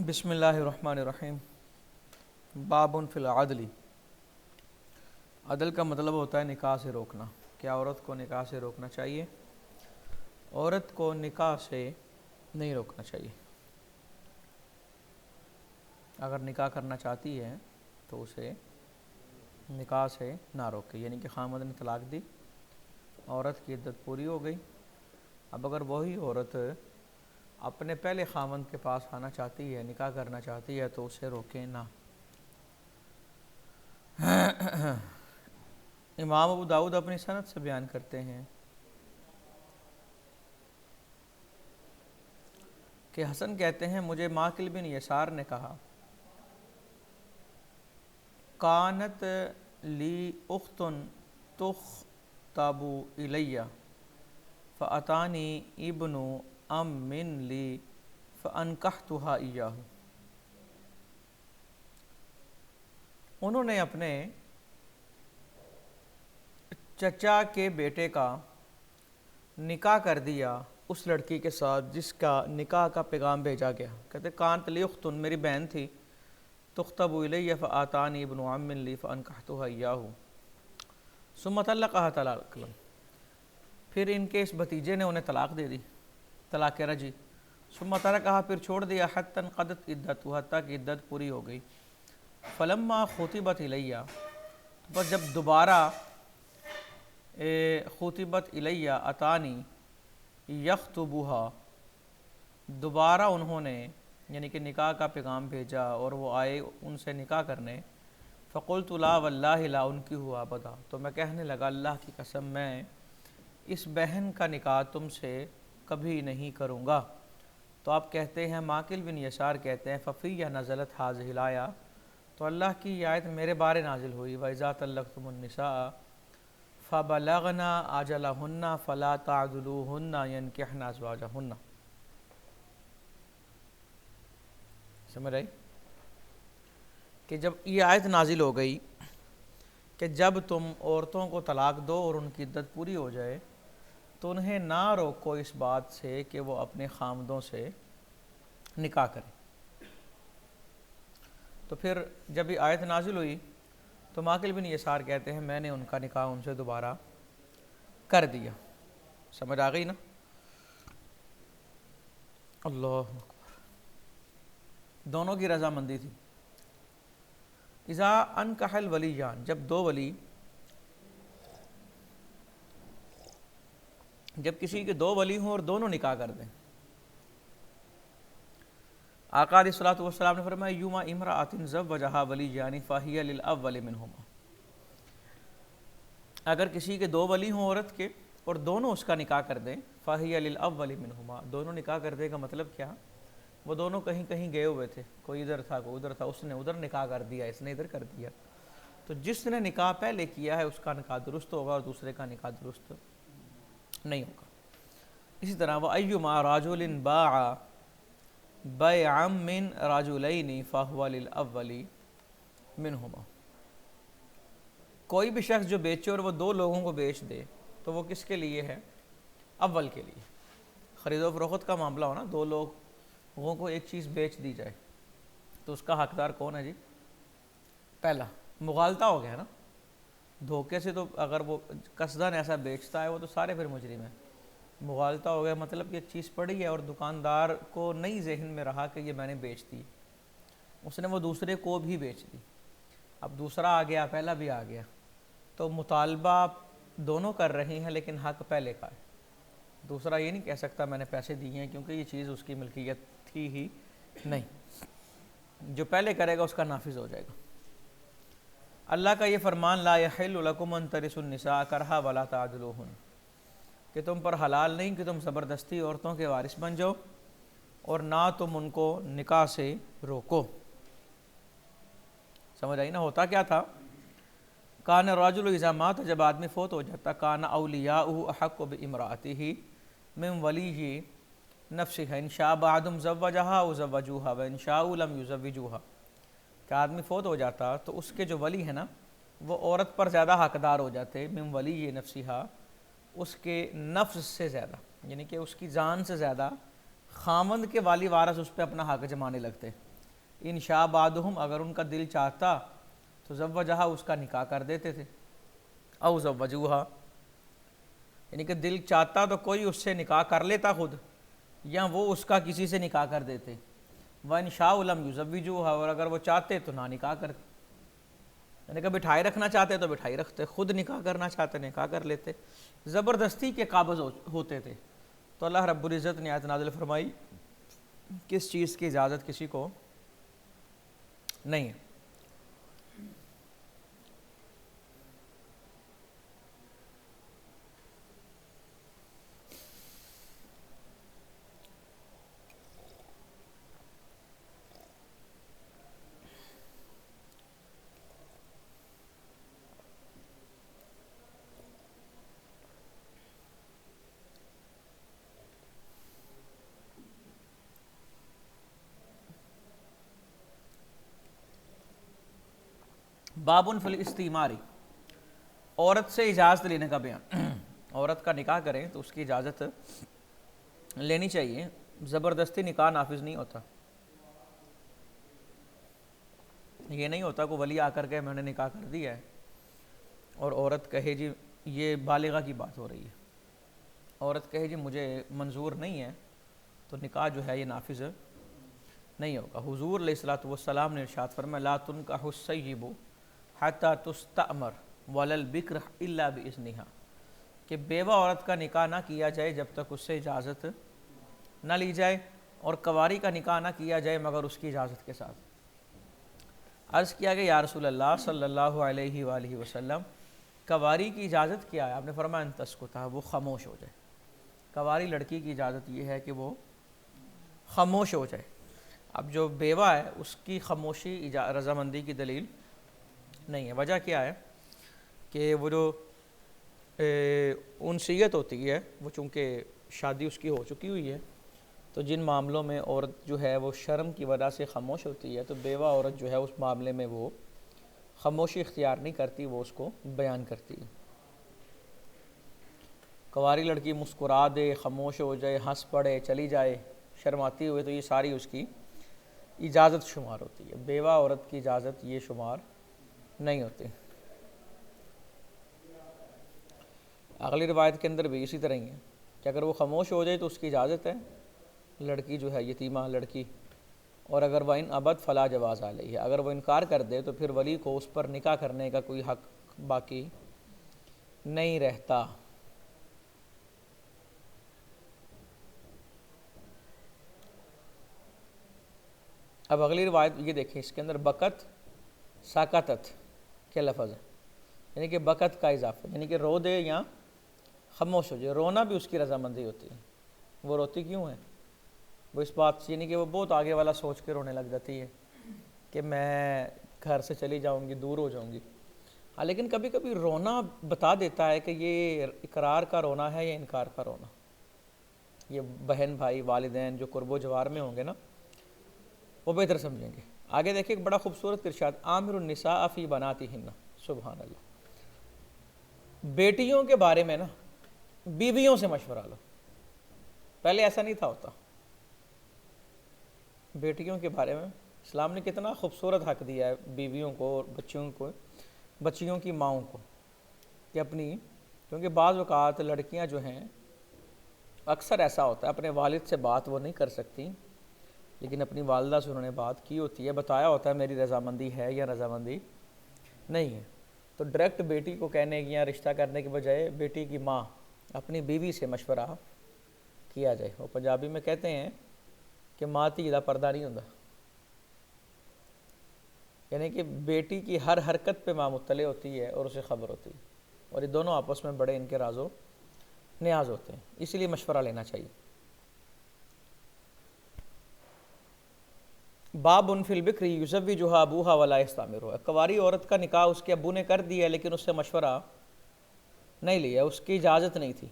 بسم اللہ الرحمن الرحیم۔ باب فی العدل۔ عدل کا مطلب ہوتا ہے نکاح سے روکنا۔ کیا عورت کو نکاح سے روکنا چاہیے؟ عورت کو نکاح سے نہیں روکنا چاہیے۔ اگر نکاح کرنا چاہتی ہے تو اسے نکاح سے نہ روکے، یعنی کہ خامد نے طلاق دی، عورت کی عدت پوری ہو گئی، اب اگر وہی عورت اپنے پہلے خامند کے پاس آنا چاہتی ہے، نکاح کرنا چاہتی ہے تو اسے روکیں نہ۔ امام ابو داؤد اپنی سند سے بیان کرتے ہیں کہ حسن کہتے ہیں مجھے ماقل بن یسار نے کہا کانت لی اخت تخطب الی فاتانی ابن ام لی فانکحتها ایاہ۔ انہوں نے اپنے چچا کے بیٹے کا نکاح کر دیا اس لڑکی کے ساتھ جس کا نکاح کا پیغام بھیجا گیا۔ کہتے کانت لی اخت، میری بہن تھی، تخطب الی فآتانی ابن عم لی فانکحتها ایاہ ثم طلقها طلاقا، پھر ان کے اس بھتیجے نے انہیں طلاق دے دی، طلاق رجعی، ثم ترکها، پھر چھوڑ دیا، حتی انقضت عدتها، حتی کہ عدت پوری ہو گئی، فلما خطبت الی، بس جب دوبارہ خطبت الی اتانی یخطبها، دوبارہ انہوں نے یعنی کہ نکاح کا پیغام بھیجا اور وہ آئے ان سے نکاح کرنے، فقلت لا واللہ لا انکحہ ابدا، تو میں کہنے لگا اللہ کی قسم میں اس بہن کا نکاح تم سے کبھی نہیں کروں گا۔ تو آپ کہتے ہیں ماقل بن یسار کہتے ہیں ففیہ نزلت ھذہ الآیہ، تو اللہ کی یہ آیت میرے بارے نازل ہوئی، وَإِذَا طَلَّقْتُمُ النِّسَاءَ فَبَلَغْنَ أَجَلَهُنَّ فَلَا تَعْضُلُوهُنَّ يَنكِحْنَ أَزْوَاجَهُنَّ۔ سمجھ آئی کہ جب یہ آیت نازل ہو گئی کہ جب تم عورتوں کو طلاق دو اور ان کی عدت پوری ہو جائے تو انہیں نہ روکو اس بات سے کہ وہ اپنے خامدوں سے نکاح کریں۔ تو پھر جب یہ آیت نازل ہوئی تو ماقل بن یسار کہتے ہیں میں نے ان کا نکاح ان سے دوبارہ کر دیا۔ سمجھ آ گئی نا؟ اللہ اکبر، دونوں کی رضامندی تھی۔ اذا انکح الولیان، جب دو ولی، جب کسی کے دو ولی ہوں اور دونوں نکاح کر دیں، آقا علیہ الصلوۃ والسلام نے فرمایا یوما امرأۃ زوجہا ولیان فہی للاول منہما، اگر کسی کے دو ولی ہوں عورت کے اور دونوں اس کا نکاح کر دیں، فہی للاول منہما، دونوں نکاح کر دے کا مطلب کیا؟ وہ دونوں کہیں کہیں گئے ہوئے تھے، کوئی ادھر تھا کوئی ادھر تھا، اس نے ادھر نکاح کر دیا، اس نے ادھر کر دیا، تو جس نے نکاح پہلے کیا ہے اس کا نکاح درست ہوگا اور دوسرے کا نکاح درست نہیں ہوگا۔ اسی طرح وَأَيُّمَا رَجُلٍ بَاعَ بَيْعًا مِّن رَجُلَيْنِ فَهُوَ لِلْأَوَّلِ مِنْهُمَا، کوئی بھی شخص جو بیچے اور وہ دو لوگوں کو بیچ دے تو وہ کس کے لیے ہے؟ اول کے لیے۔ خرید و فروخت کا معاملہ ہو نا، دو لوگوں کو ایک چیز بیچ دی جائے تو اس کا حقدار کون ہے جی؟ پہلا۔ مغالطہ ہو گیا نا، دھوکے سے تو اگر وہ قصداً ایسا بیچتا ہے وہ تو سارے پھر مجرم ہیں۔ مغالطہ ہو گیا مطلب کہ ایک چیز پڑی ہے اور دکاندار کو نہیں ذہن میں رہا کہ یہ میں نے بیچ دی، اس نے وہ دوسرے کو بھی بیچ دی، اب دوسرا آ گیا پہلا بھی آ گیا، تو مطالبہ دونوں کر رہے ہیں لیکن حق پہلے کا ہے۔ دوسرا یہ نہیں کہہ سکتا میں نے پیسے دیے ہیں کیونکہ یہ چیز اس کی ملکیت تھی ہی نہیں، جو پہلے کرے گا اس کا نافذ ہو جائے گا۔ اللہ کا یہ فرمان لا یحل لکم ان ترثوا النساء کرہا ولا تعضلوہن، کہ تم پر حلال نہیں کہ تم زبردستی عورتوں کے وارث بن جاؤ اور نہ تم ان کو نکاح سے روکو۔ سمجھ آئی نا؟ ہوتا کیا تھا؟ کان الرجل اذا مات، جب آدمی فوت ہو جاتا، کان اولیاؤہ احق بامرأتہ من ولی نفسہ ان شاء بعدهم زوجہا او زوجوہا وان شاءوا لم یزوجوہا، کہ آدمی فوت ہو جاتا تو اس کے جو ولی ہیں نا وہ عورت پر زیادہ حقدار ہو جاتے، من ولی نفسہا، اس کے نفس سے زیادہ، یعنی کہ اس کی جان سے زیادہ خامند کے والی وارث اس پہ اپنا حق جمانے لگتے۔ ان شاء بعدہم، اگر ان کا دل چاہتا تو زوجہا، اس کا نکاح کر دیتے تھے، او زوجوہا، یعنی کہ دل چاہتا تو کوئی اس سے نکاح کر لیتا خود، یا وہ اس کا کسی سے نکاح کر دیتے، وَإِنْ شَاءُوا لَمْ يُزَوِّجُوهَا، اور اگر وہ چاہتے تو نہ نکاح کرتے، یعنی کہ بٹھائے رکھنا چاہتے تو بٹھائی رکھتے، خود نکاح کرنا چاہتے نکاح کر لیتے، زبردستی کے قابض ہوتے تھے۔ تو اللہ رب العزت نے آیت نازل فرمائی کس چیز کی اجازت کسی کو نہیں ہے۔ بابن فی الاستعماری، عورت سے اجازت لینے کا بیان۔ عورت کا نکاح کریں تو اس کی اجازت لینی چاہیے، زبردستی نکاح نافذ نہیں ہوتا۔ یہ نہیں ہوتا کہ ولی آ کر کے میں نے نکاح کر دیا ہے اور عورت کہے جی، یہ بالغہ کی بات ہو رہی ہے، عورت کہے جی مجھے منظور نہیں ہے، تو نکاح جو ہے یہ نافذ نہیں ہوگا۔ حضور علیہ الصلوۃ والسلام نے ارشاد فرمایا لا تنکح السیب حتی تستأمر ولا البکر الا باذنہا، کہ بیوہ عورت کا نکاح نہ کیا جائے جب تک اس سے اجازت نہ لی جائے، اور کنواری کا نکاح نہ کیا جائے مگر اس کی اجازت کے ساتھ۔ عرض کیا کہ یا رسول اللہ صلی اللہ علیہ وآلہ وسلم، کنواری کی اجازت کیا ہے؟ آپ نے فرمایا ان تسکتا، وہ خاموش ہو جائے۔ کنواری لڑکی کی اجازت یہ ہے کہ وہ خاموش ہو جائے۔ اب جو بیوہ ہے اس کی خاموشی رضامندی کی دلیل نہیں ہے۔ وجہ کیا ہے کہ وہ جو انسیت ہوتی ہے، وہ چونکہ شادی اس کی ہو چکی ہوئی ہے، تو جن معاملوں میں عورت جو ہے وہ شرم کی وجہ سے خاموش ہوتی ہے، تو بیوہ عورت جو ہے اس معاملے میں وہ خاموشی اختیار نہیں کرتی، وہ اس کو بیان کرتی ہے۔ کنواری لڑکی مسکرا دے، خاموش ہو جائے، ہنس پڑے، چلی جائے شرماتی ہوئے، تو یہ ساری اس کی اجازت شمار ہوتی ہے۔ بیوہ عورت کی اجازت یہ شمار نہیں ہوتی۔ اگلی روایت کے اندر بھی اسی طرح ہی ہے کہ اگر وہ خاموش ہو جائے تو اس کی اجازت ہے، لڑکی جو ہے یتیمہ لڑکی، اور اگر وہ ان ابد فلا جواز علیہ، اگر وہ انکار کر دے تو پھر ولی کو اس پر نکاح کرنے کا کوئی حق باقی نہیں رہتا۔ اب اگلی روایت یہ دیکھیں، اس کے اندر بکت ساکتت کے لفظ ہے، یعنی کہ بکت کا اضافہ، یعنی کہ رو دے یا خاموش ہو جائے۔ رونا بھی اس کی رضامندی ہوتی ہے۔ وہ روتی کیوں ہے؟ وہ اس بات سے، یعنی کہ وہ بہت آگے والا سوچ کے رونے لگ جاتی ہے کہ میں گھر سے چلی جاؤں گی، دور ہو جاؤں گی۔ ہاں، لیکن کبھی کبھی رونا بتا دیتا ہے کہ یہ اقرار کا رونا ہے یا انکار کا رونا۔ یہ بہن بھائی والدین جو قرب و جوار میں ہوں گے نا، وہ بہتر سمجھیں گے۔ آگے دیکھیں، ایک بڑا خوبصورت ارشاد، عامر النساء فی بناتہن، سبحان اللہ۔ بیٹیوں کے بارے میں نا بیویوں سے مشورہ لو۔ پہلے ایسا نہیں تھا ہوتا۔ بیٹیوں کے بارے میں اسلام نے کتنا خوبصورت حق دیا ہے بیویوں کو اور بچیوں کی ماؤں کو، کہ اپنی، کیونکہ بعض اوقات لڑکیاں جو ہیں، اکثر ایسا ہوتا ہے اپنے والد سے بات وہ نہیں کر سکتی، لیکن اپنی والدہ سے انہوں نے بات کی ہوتی ہے، بتایا ہوتا ہے میری رضامندی ہے یا رضامندی نہیں ہے، تو ڈائریکٹ بیٹی کو کہنے کی یا رشتہ کرنے کے بجائے بیٹی کی ماں اپنی بیوی سے مشورہ کیا جائے۔ وہ پنجابی میں کہتے ہیں کہ ماں دھی دا پردہ نہیں ہوتا، یعنی کہ بیٹی کی ہر حرکت پہ ماں مطلع ہوتی ہے اور اسے خبر ہوتی ہے، اور یہ دونوں آپس میں بڑے ان کے راز و نیاز ہوتے ہیں، اسی لیے مشورہ لینا چاہیے۔ باب فی البکر یزوجھا ابوہا ولا یستامرھا، کنواری عورت کا نکاح اس کے ابو نے کر دیا لیکن اس سے مشورہ نہیں لیا، اس کی اجازت نہیں تھی۔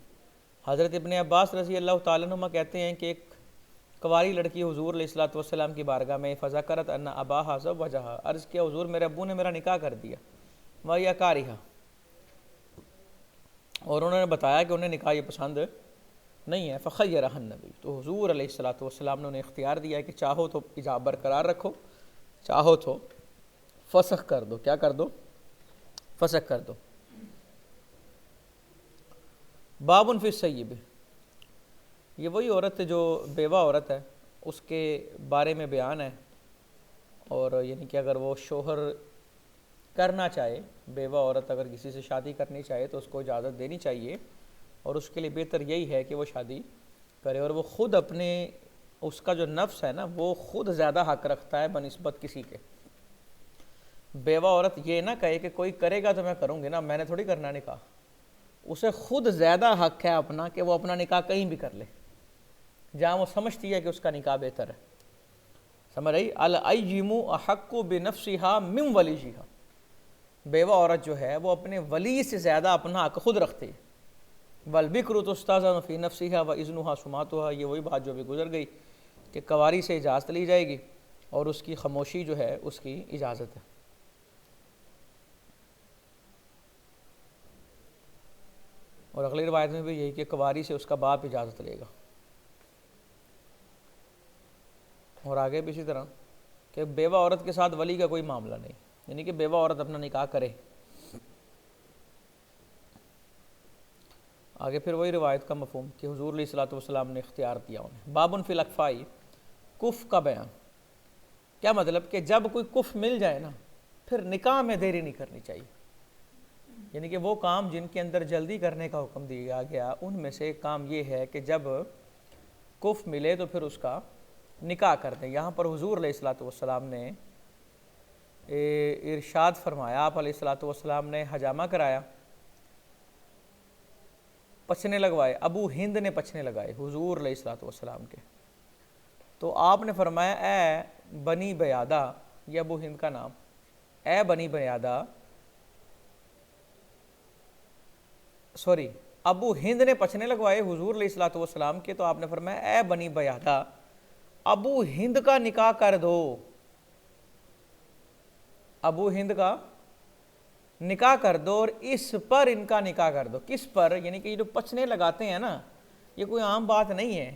حضرت ابن عباس رضی اللہ تعالیٰ عنہما کہتے ہیں کہ ایک کنواری لڑکی حضور علیہ الصلوۃ والسلام کی بارگاہ میں فذکرت ان اباہا زوجھا، عرض کیا حضور میرے ابو نے میرا نکاح کر دیا، وہی کارہا، اور انہوں نے بتایا کہ انہیں نکاح یہ پسند نہیں ہے، فخیرھا النبی، تو حضور علیہ الصلوۃ والسلام نے انہیں اختیار دیا کہ چاہو تو ایجاب برقرار رکھو، چاہو تو فسخ کر دو. کیا کر دو؟ فسخ کر دو. بابن فی السیب، یہ وہی عورت جو بیوہ عورت ہے اس کے بارے میں بیان ہے. اور یعنی کہ اگر وہ شوہر کرنا چاہے، بیوہ عورت اگر کسی سے شادی کرنی چاہے تو اس کو اجازت دینی چاہیے، اور اس کے لیے بہتر یہی ہے کہ وہ شادی کرے. اور وہ خود اپنے اس کا جو نفس ہے نا وہ خود زیادہ حق رکھتا ہے بنسبت کسی کے. بیوہ عورت یہ نہ کہے کہ کوئی کرے گا تو میں کروں گی نا، میں نے تھوڑی کرنا نکاح. اسے خود زیادہ حق ہے اپنا کہ وہ اپنا نکاح کہیں بھی کر لے جہاں وہ سمجھتی ہے کہ اس کا نکاح بہتر ہے. سمجھ رہی؟ الایمُ احق بنفسها من ولیها، بیوہ عورت جو ہے وہ اپنے ولی سے زیادہ اپنا حق خود رکھتی ہے. والبکر تستاذن فی نفسها واذنها سماطها، یہ وہی بات جو بھی گزر گئی کہ کواری سے اجازت لی جائے گی اور اس کی خاموشی جو ہے اس کی اجازت ہے. اور اگلی روایت میں بھی یہی کہ کواری سے اس کا باپ اجازت لے گا. اور آگے بھی اسی طرح کہ بیوہ عورت کے ساتھ ولی کا کوئی معاملہ نہیں، یعنی کہ بیوہ عورت اپنا نکاح کرے. آگے پھر وہی روایت کا مفہوم کہ حضور علیہ الصلوۃ والسلام نے اختیار دیا انہیں. بابن فی الاکفائی، کف کا بیان. کیا مطلب کہ جب کوئی کف مل جائے نا پھر نکاح میں دیری نہیں کرنی چاہیے. یعنی کہ وہ کام جن کے اندر جلدی کرنے کا حکم دیا گیا ان میں سے ایک کام یہ ہے کہ جب کف ملے تو پھر اس کا نکاح کر دیں. یہاں پر حضور علیہ الصلوۃ والسلام نے ارشاد فرمایا، آپ علیہ الصلوۃ والسلام نے حجامہ کرایا، پچھنے لگوائے. ابو ہند نے پچھنے لگائے حضور علیہ الصلوۃ والسلام کے. تو آپ نے فرمایا اے بنی بیادہ، یہ ابو ہند کا نام، اے بنی بیادہ، سوری ابو ہند نے پچھنے لگوائے حضور علیہ الصلوۃ والسلام کے. تو آپ نے فرمایا اے بنی بیادہ، ابو ہند کا نکاح کر دو. ابو ہند کا نکاح کر دو اور اس پر ان کا نکاح کر دو. کس پر؟ یعنی کہ یہ جو پچھنے لگاتے ہیں نا یہ کوئی عام بات نہیں ہے،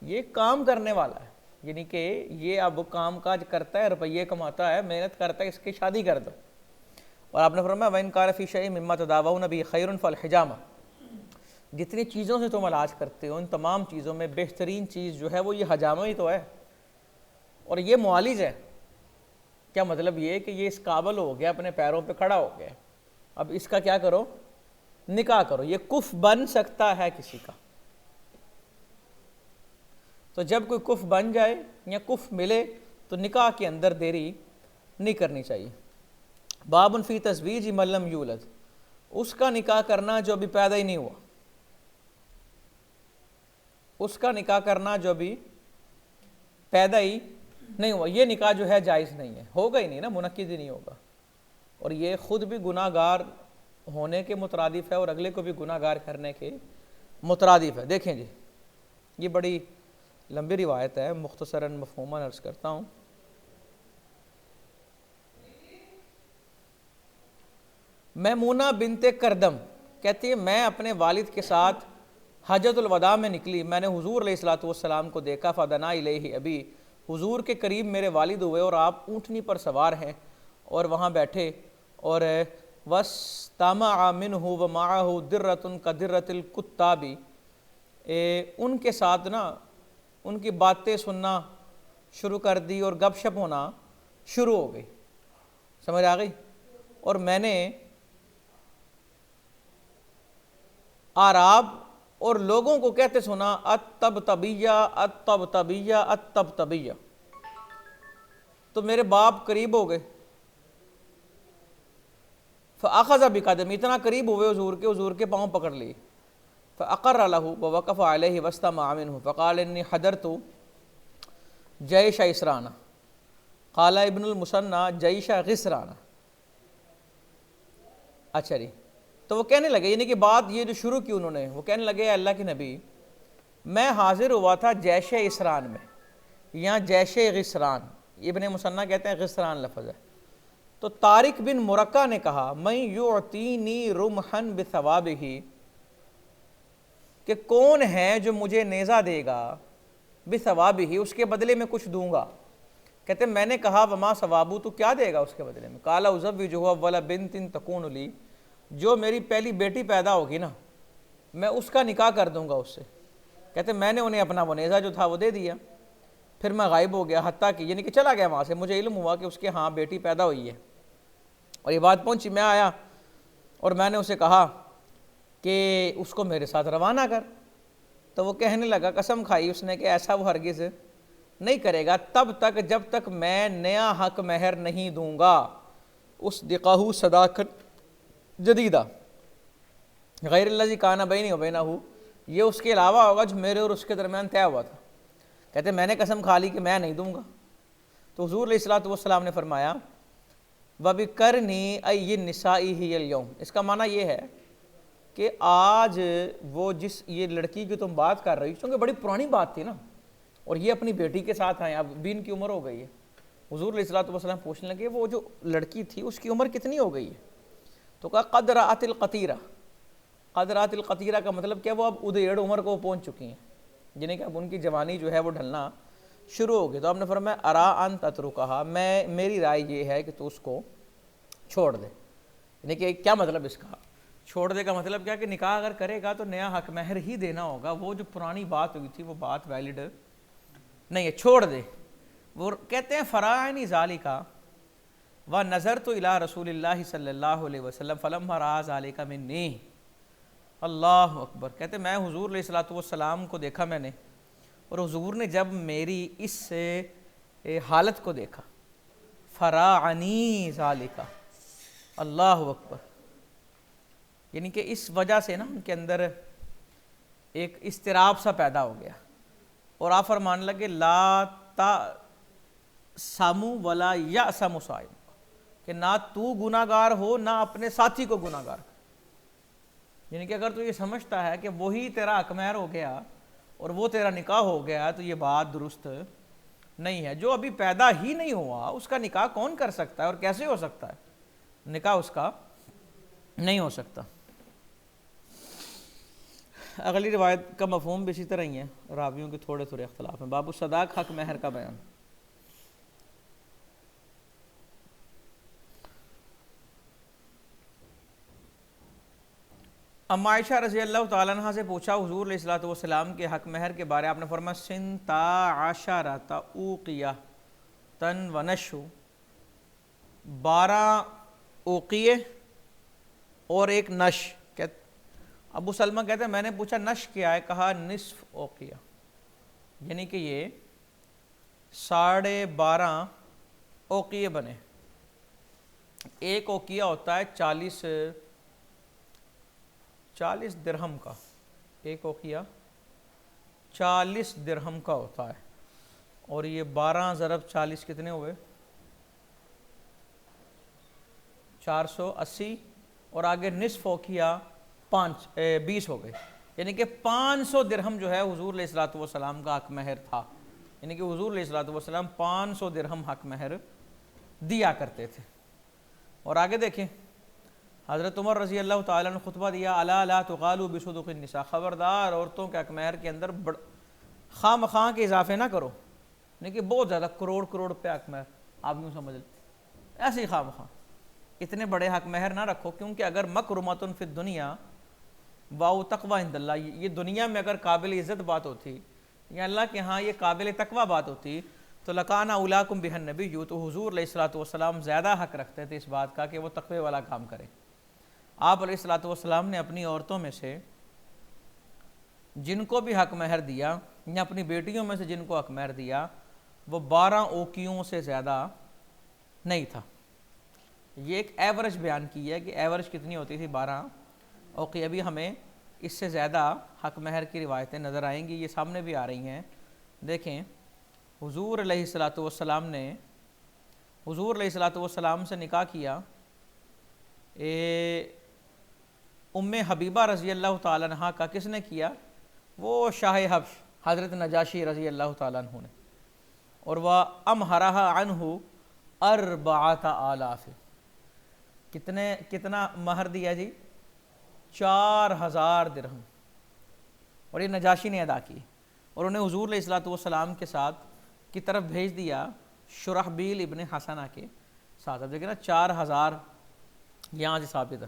یہ کام کرنے والا ہے. یعنی کہ یہ اب کام کاج کرتا ہے، روپیے کماتا ہے، محنت کرتا ہے، اس کی شادی کر دو. اور آپ نے فرمایا وَإِنْ كَانَ فِي شَيْءٍ مِّمَّا تَدَاوَوْنَ بِهِ خَيْرٌ فَالْحِجَامَةُ، جتنی چیزوں سے تم علاج کرتے ہو ان تمام چیزوں میں بہترین چیز جو ہے وہ یہ حجامہ ہی تو ہے، اور یہ معالج ہے. کیا مطلب یہ کہ یہ اس قابل ہو گیا، اپنے پیروں پہ کھڑا ہو گیا، اب اس کا کیا کرو؟ نکاح کرو. یہ کف بن سکتا ہے کسی کا. تو جب کوئی کف بن جائے یا کف ملے تو نکاح کے اندر دیری نہیں کرنی چاہیے. بابن فی تزویج من لم یولد، اس کا نکاح کرنا جو ابھی پیدا ہی نہیں ہوا. اس کا نکاح کرنا جو ابھی پیدا ہی نہیں ہوا، یہ نکاح جو ہے جائز نہیں ہے، ہوگا ہی نہیں نا، منعقد ہی نہیں ہوگا. اور یہ خود بھی گناہ گار ہونے کے مترادف ہے اور اگلے کو بھی گناہ گار کرنے کے مترادف ہے. دیکھیں جی، یہ بڑی لمبی روایت ہے، مختصراً مفہوماً عرض کرتا ہوں. میمونہ بنت کردم کہتی ہے میں اپنے والد کے ساتھ حجۃ الوداع میں نکلی، میں نے حضور علیہ الصلوۃ والسلام کو دیکھا. فدنا الیہ ابی، حضور کے قریب میرے والد ہوئے اور آپ اونٹنی پر سوار ہیں اور وہاں بیٹھے. اور وَاسْتَمَعَ مِنْهُ وَمَعَهُ دِرَّةٌ كَدِرَّةِ الْكُتَّابِ، ان کے ساتھ نا ان کی باتیں سننا شروع کر دی اور گپ شپ ہونا شروع ہو گئی. سمجھ آ گئی؟ اور میں نے آراب اور لوگوں کو کہتے سنا الطبطبیہ الطبطبیہ الطبطبیہ. تو میرے باپ قریب ہو گئے. فاخذ بقدم، اتنا قریب ہوئے حضور کے پاؤں پکڑ لیے. فاقر له ووقف علیہ واستمع منه فقال انی حضرت جیش اسرانا. قال ابن المثنى جیش غسرانا. اچھا جی، تو وہ کہنے لگے، یعنی کہ بات یہ جو شروع کی انہوں نے، وہ کہنے لگے اے اللہ کے نبی میں حاضر ہوا تھا جیش اسران میں، یہاں جیش غسران، ابن مثنى کہتے ہیں غسران لفظ ہے. تو طارق بن مرکہ نے کہا من یعطینی رمحا بثوابہ، کہ کون ہے جو مجھے نیزہ دے گا بثوابہ، اس کے بدلے میں کچھ دوں گا. کہتے ہیں میں نے کہا وما ثوابو، تو کیا دے گا اس کے بدلے میں؟ قال ازوجها اول بنت تکون لی، جو میری پہلی بیٹی پیدا ہوگی نا میں اس کا نکاح کر دوں گا اس سے۔ کہتے ہیں میں نے انہیں اپنا وہ نیزہ جو تھا وہ دے دیا، پھر میں غائب ہو گیا، حتیٰ کہ یعنی کہ چلا گیا وہاں سے، مجھے علم ہوا کہ اس کے ہاں بیٹی پیدا ہوئی ہے، اور یہ بات پہنچی، میں آیا اور میں نے اسے کہا کہ اس کو میرے ساتھ روانہ کر، تو وہ کہنے لگا، قسم کھائی اس نے کہ ایسا وہ ہرگز نہیں کرے گا تب تک جب تک میں نیا حق مہر نہیں دوں گا، اس دقاہو صداقت جدیدہ غیر الذی کان بینی و بینہ، یہ اس کے علاوہ ہوگا جو میرے اور اس کے درمیان طے ہوا تھا۔ کہتے ہیں میں نے قسم کھا لی کہ میں نہیں دوں گا، تو حضور علیہ الصلوۃ والسلام نے فرمایا وَبِكَرْنِي أَيِّ النِّسَاءِ هِيَ الْيَوْمِ، اس کا معنی یہ ہے کہ آج وہ جس یہ لڑکی کی تم بات کر رہی، چونکہ بڑی پرانی بات تھی نا، اور یہ اپنی بیٹی کے ساتھ آئے، اب بھی ان کی عمر ہو گئی ہے۔ حضور علیہ الصلوۃ والسلام پوچھنے لگے وہ جو لڑکی تھی اس کی عمر کتنی ہو گئی ہے؟ تو کہا قد رأت القطیرہ، قد رأت القطیرہ کا مطلب کیا، وہ اب ادھیڑ عمر کو پہنچ چکی ہیں، یعنی کہ اب ان کی جوانی جو ہے وہ ڈھلنا شروع ہو گئی۔ تو آپ نے فرمایا ارا ان تترکھا، میری رائے یہ ہے کہ تو اس کو چھوڑ دے۔ یعنی کہ کیا مطلب اس کا چھوڑ دے کا مطلب کیا کہ نکاح اگر کرے گا تو نیا حق مہر ہی دینا ہوگا، وہ جو پرانی بات ہوئی تھی وہ بات ویلڈ نہیں ہے، چھوڑ دے۔ وہ کہتے ہیں فرعنی ذالک ونظرت الی رسول اللہ صلی اللہ علیہ وسلم فلما رأى ذلك منی، اللہ اکبر۔ کہتے ہیں میں حضور علیہ الصلوۃ والسلام کو دیکھا میں نے، اور حضور نے جب میری اس حالت کو دیکھا، فرعنی ذالک، اللہ اکبر، یعنی کہ اس وجہ سے نا ان کے اندر ایک اضطراب سا پیدا ہو گیا، اور آپ فرمانے لگے لا تأسموا ولا یأسم صاحب، کہ نہ تو گناہ گار ہو نہ اپنے ساتھی کو گناہ گار، یعنی کہ اگر تو یہ سمجھتا ہے کہ وہی تیرا حق مہر ہو گیا اور وہ تیرا نکاح ہو گیا تو یہ بات درست نہیں ہے۔ جو ابھی پیدا ہی نہیں ہوا اس کا نکاح کون کر سکتا ہے اور کیسے ہو سکتا ہے؟ نکاح اس کا نہیں ہو سکتا۔ اگلی روایت کا مفہوم بھی اسی طرح ہی ہے، راویوں کے تھوڑے تھوڑے اختلاف ہیں۔ باب الصداق، حق مہر کا بیان۔ اما عائشہ رضی اللہ تعالیٰ عنہ سے پوچھا حضور علیہ الصلوۃ والسلام کے حق مہر کے بارے، آپ نے فرمایا سنتا عشرۃ اوقیہ تن ونشو، 12 اوقیے اور ایک نش۔ ابو سلمہ کہتے ہیں میں نے پوچھا نش کیا ہے؟ کہا نصف اوقیہ، یعنی کہ یہ 12.5 اوقیے بنے۔ ایک اوقیہ ہوتا ہے 40 درہم کا، ایک اوقیہ 40 درہم کا ہوتا ہے، اور یہ 12 ضرب 40 کتنے ہوئے؟ 480، اور آگے نصف اوقیہ 20 ہو گئے، یعنی کہ 500 درہم جو ہے حضور علیہ الصلوۃ والسلام کا حق مہر تھا، یعنی کہ حضور علیہ الصلوۃ والسلام 500 درہم حق مہر دیا کرتے تھے۔ اور آگے دیکھیں حضرت عمر رضی اللہ تعالیٰ نے خطبہ دیا الا لا تغالوا بصدق النساء، خبردار عورتوں کے حق مہر کے اندر خواہ مخواہ کے اضافے نہ کرو، یعنی کہ بہت زیادہ کروڑ پہ حق مہر آپ یوں سمجھ لیں، ایسے ہی خواہ مخواہ اتنے بڑے حق مہر نہ رکھو، کیونکہ اگر مکرمۃ فی الدنیا واو تقوی عند اللہ، یہ دنیا میں اگر قابل عزت بات ہوتی یا اللہ کے ہاں یہ قابل تقوی بات ہوتی تو لکان اولاکم بہ النبی، تو حضور علیہ الصلوۃ والسلام زیادہ حق رکھتے تھے اس بات کا کہ وہ تقوی والا کام کرے۔ آپ علیہ الصلوۃ والسلام نے اپنی عورتوں میں سے جن کو بھی حق مہر دیا یا اپنی بیٹیوں میں سے جن کو حق مہر دیا وہ 12 اوقیوں سے زیادہ نہیں تھا۔ یہ ایک ایوریج بیان کی ہے کہ ایوریج کتنی ہوتی تھی، 12 اوقیہ۔ ابھی ہمیں اس سے زیادہ حق مہر کی روایتیں نظر آئیں گی، یہ سامنے بھی آ رہی ہیں۔ دیکھیں حضور علیہ الصلوۃ والسلام نے حضور علیہ الصلوۃ والسلام سے نکاح کیا ام حبیبہ رضی اللہ تعالیٰ عنہ کا، کس نے کیا؟ وہ شاہ حبش حضرت نجاشی رضی اللہ تعالیٰ عنہ نے، اور وہ امہرہا عنہ 4000، کتنا مہر دیا جی؟ 4000 درہم، اور یہ نجاشی نے ادا کی، اور انہیں حضور علیہ الصلوۃ والسلام کے ساتھ کی طرف بھیج دیا شرحبیل ابن حسنہ کے ساتھ. اب دیکھیں نا 4000 یہاں سے ثابت ہے.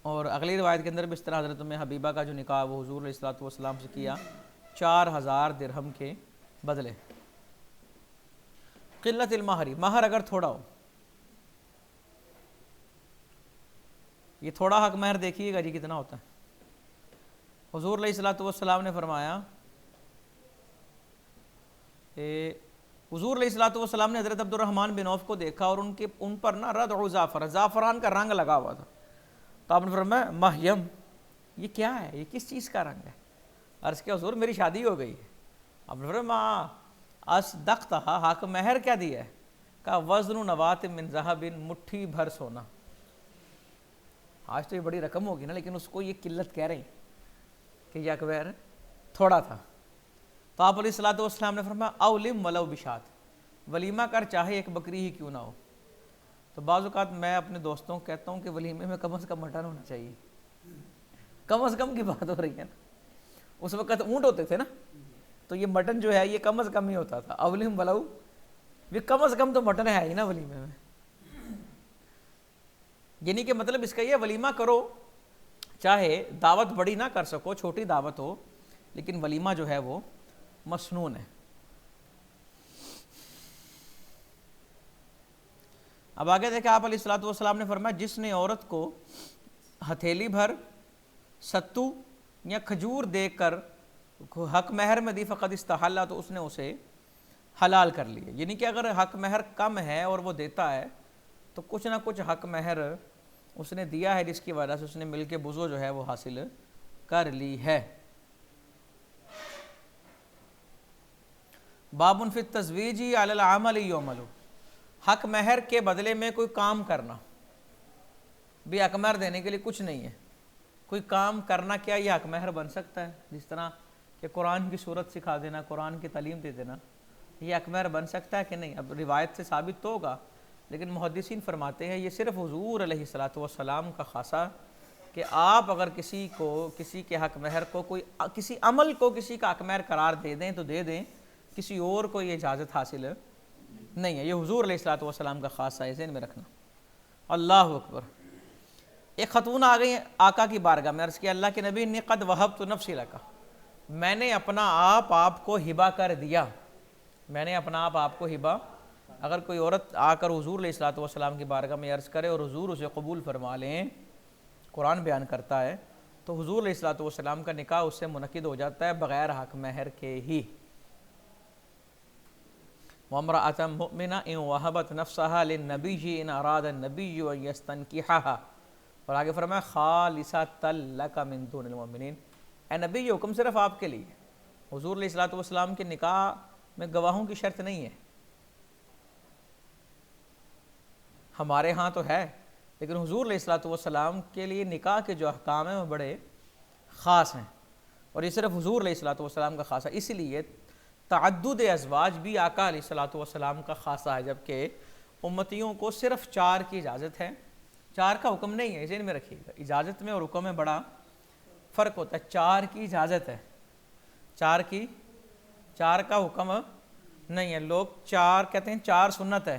اور اگلی روایت کے اندر بھی اس طرح حضرت ام حبیبہ کا جو نکاح وہ حضور علیہ الصلوۃ والسلام سے کیا 4000 درہم کے بدلے. قلت المہری، مہر اگر تھوڑا ہو، یہ تھوڑا حق مہر دیکھیے گا جی کتنا ہوتا ہے. حضور علیہ الصلوۃ والسلام نے فرمایا کہ حضور علیہ الصلوۃ والسلام نے حضرت عبد الرحمن بن عوف کو دیکھا اور ان پر نا ردع زعفر، زعفران کا رنگ لگا ہوا تھا. تو آپ نے فرمایا مہیم، یہ کیا ہے، یہ کس چیز کا رنگ ہے؟ عرض کیا حضور میری شادی ہو گئی ہے. آپ نے فرمایا اصدقتھا، حق مہر کیا دیا ہے؟ کہا وزن نوات من ذہب، مٹھی بھر سونا. آج تو یہ بڑی رقم ہوگی نا، لیکن اس کو یہ قلت کہہ رہے ہیں کہ یہ حق مہر تھوڑا تھا. تو آپ علیہ الصلوۃ والسلام نے فرمایا اولم ولو بشات، ولیمہ کر چاہے ایک بکری ہی کیوں نہ ہو. تو بعض اوقات میں اپنے دوستوں کو کہتا ہوں کہ ولیمے میں کم از کم مٹن ہونا چاہیے. کم از کم کی بات ہو رہی ہے نا، اس وقت اونٹ ہوتے تھے نا، تو یہ مٹن جو ہے یہ کم از کم ہی ہوتا تھا. اولم ولو، یہ کم از کم تو مٹن ہے ہی نا ولیمے میں. یعنی کہ مطلب اس کا یہ ولیمہ کرو، چاہے دعوت بڑی نہ کر سکو، چھوٹی دعوت ہو، لیکن ولیمہ جو ہے وہ مسنون ہے. اب آگے دیکھیں آپ علیہ الصلوۃ والسلام نے فرمایا جس نے عورت کو ہتھیلی بھر ستو یا کھجور دے کر حق مہر میں دی فقد استحلّ، تو اس نے اسے حلال کر لیا. یعنی کہ اگر حق مہر کم ہے اور وہ دیتا ہے تو کچھ نہ کچھ حق مہر اس نے دیا ہے، جس کی وجہ سے اس نے مل کے بزو جو ہے وہ حاصل کر لی ہے. باب فی التزویج علی العمل یعمل، حق مہر کے بدلے میں کوئی کام کرنا. بھی حق مہر دینے کے لیے کچھ نہیں ہے، کوئی کام کرنا کیا یہ حق مہر بن سکتا ہے؟ جس طرح کہ قرآن کی صورت سکھا دینا، قرآن کی تعلیم دے دینا، یہ حق مہر بن سکتا ہے کہ نہیں؟ اب روایت سے ثابت تو ہوگا، لیکن محدثین فرماتے ہیں یہ صرف حضور علیہ الصلوۃ والسلام کا خاصہ، کہ آپ اگر کسی کے حق مہر کو کوئی کسی عمل کو کسی کا حق مہر قرار دے دیں تو دے دیں، کسی اور کو یہ اجازت حاصل نہیں ہے. یہ حضور علیہ الصلوۃ والسلام کا خاصہ ہے، ذہن میں رکھنا. اللہ اکبر. ایک خاتون آ گئی آقا کی بارگاہ میں، عرض کیا اللہ کے نبی انی قد وہبت نفسی لک، میں نے اپنا آپ کو ہبہ کر دیا. میں نے اپنا آپ کو ہبہ. اگر کوئی عورت آ کر حضور علیہ الصلوۃ والسلام کی بارگاہ میں عرض کرے اور حضور اسے قبول فرما لیں، قرآن بیان کرتا ہے تو حضور علیہ الصلوۃ والسلام کا نکاح اس سے منعقد ہو جاتا ہے بغیر حق مہر کے ہی. وامرأة مؤمنة إن وهبت نفسها للنبي إن أراد النبي أن يستنكحها، اور آگے فرمایا خالصة لك من دون المؤمنین. اے نبی یہ حکم صرف آپ کے لیے. حضور علیہ الصلوۃ والسلام کے نکاح میں گواہوں کی شرط نہیں ہے. ہمارے ہاں تو ہے، لیکن حضور علیہ الصلوۃ والسلام کے لیے نکاح کے جو احکام ہیں وہ بڑے خاص ہیں، اور یہ صرف حضور علیہ الصلوۃ والسلام کا خاص ہے. اسی لیے تعدد ازواج بھی آقا علیہ الصلوۃ والسلام کا خاصہ ہے، جبکہ امتیوں کو صرف 4 کی اجازت ہے. 4 کا حکم نہیں ہے، ذہن میں رکھیے گا. اجازت میں اور حکم میں بڑا فرق ہوتا ہے. 4 کی اجازت ہے، 4 کا حکم نہیں ہے. لوگ 4 کہتے ہیں 4 سنت ہے،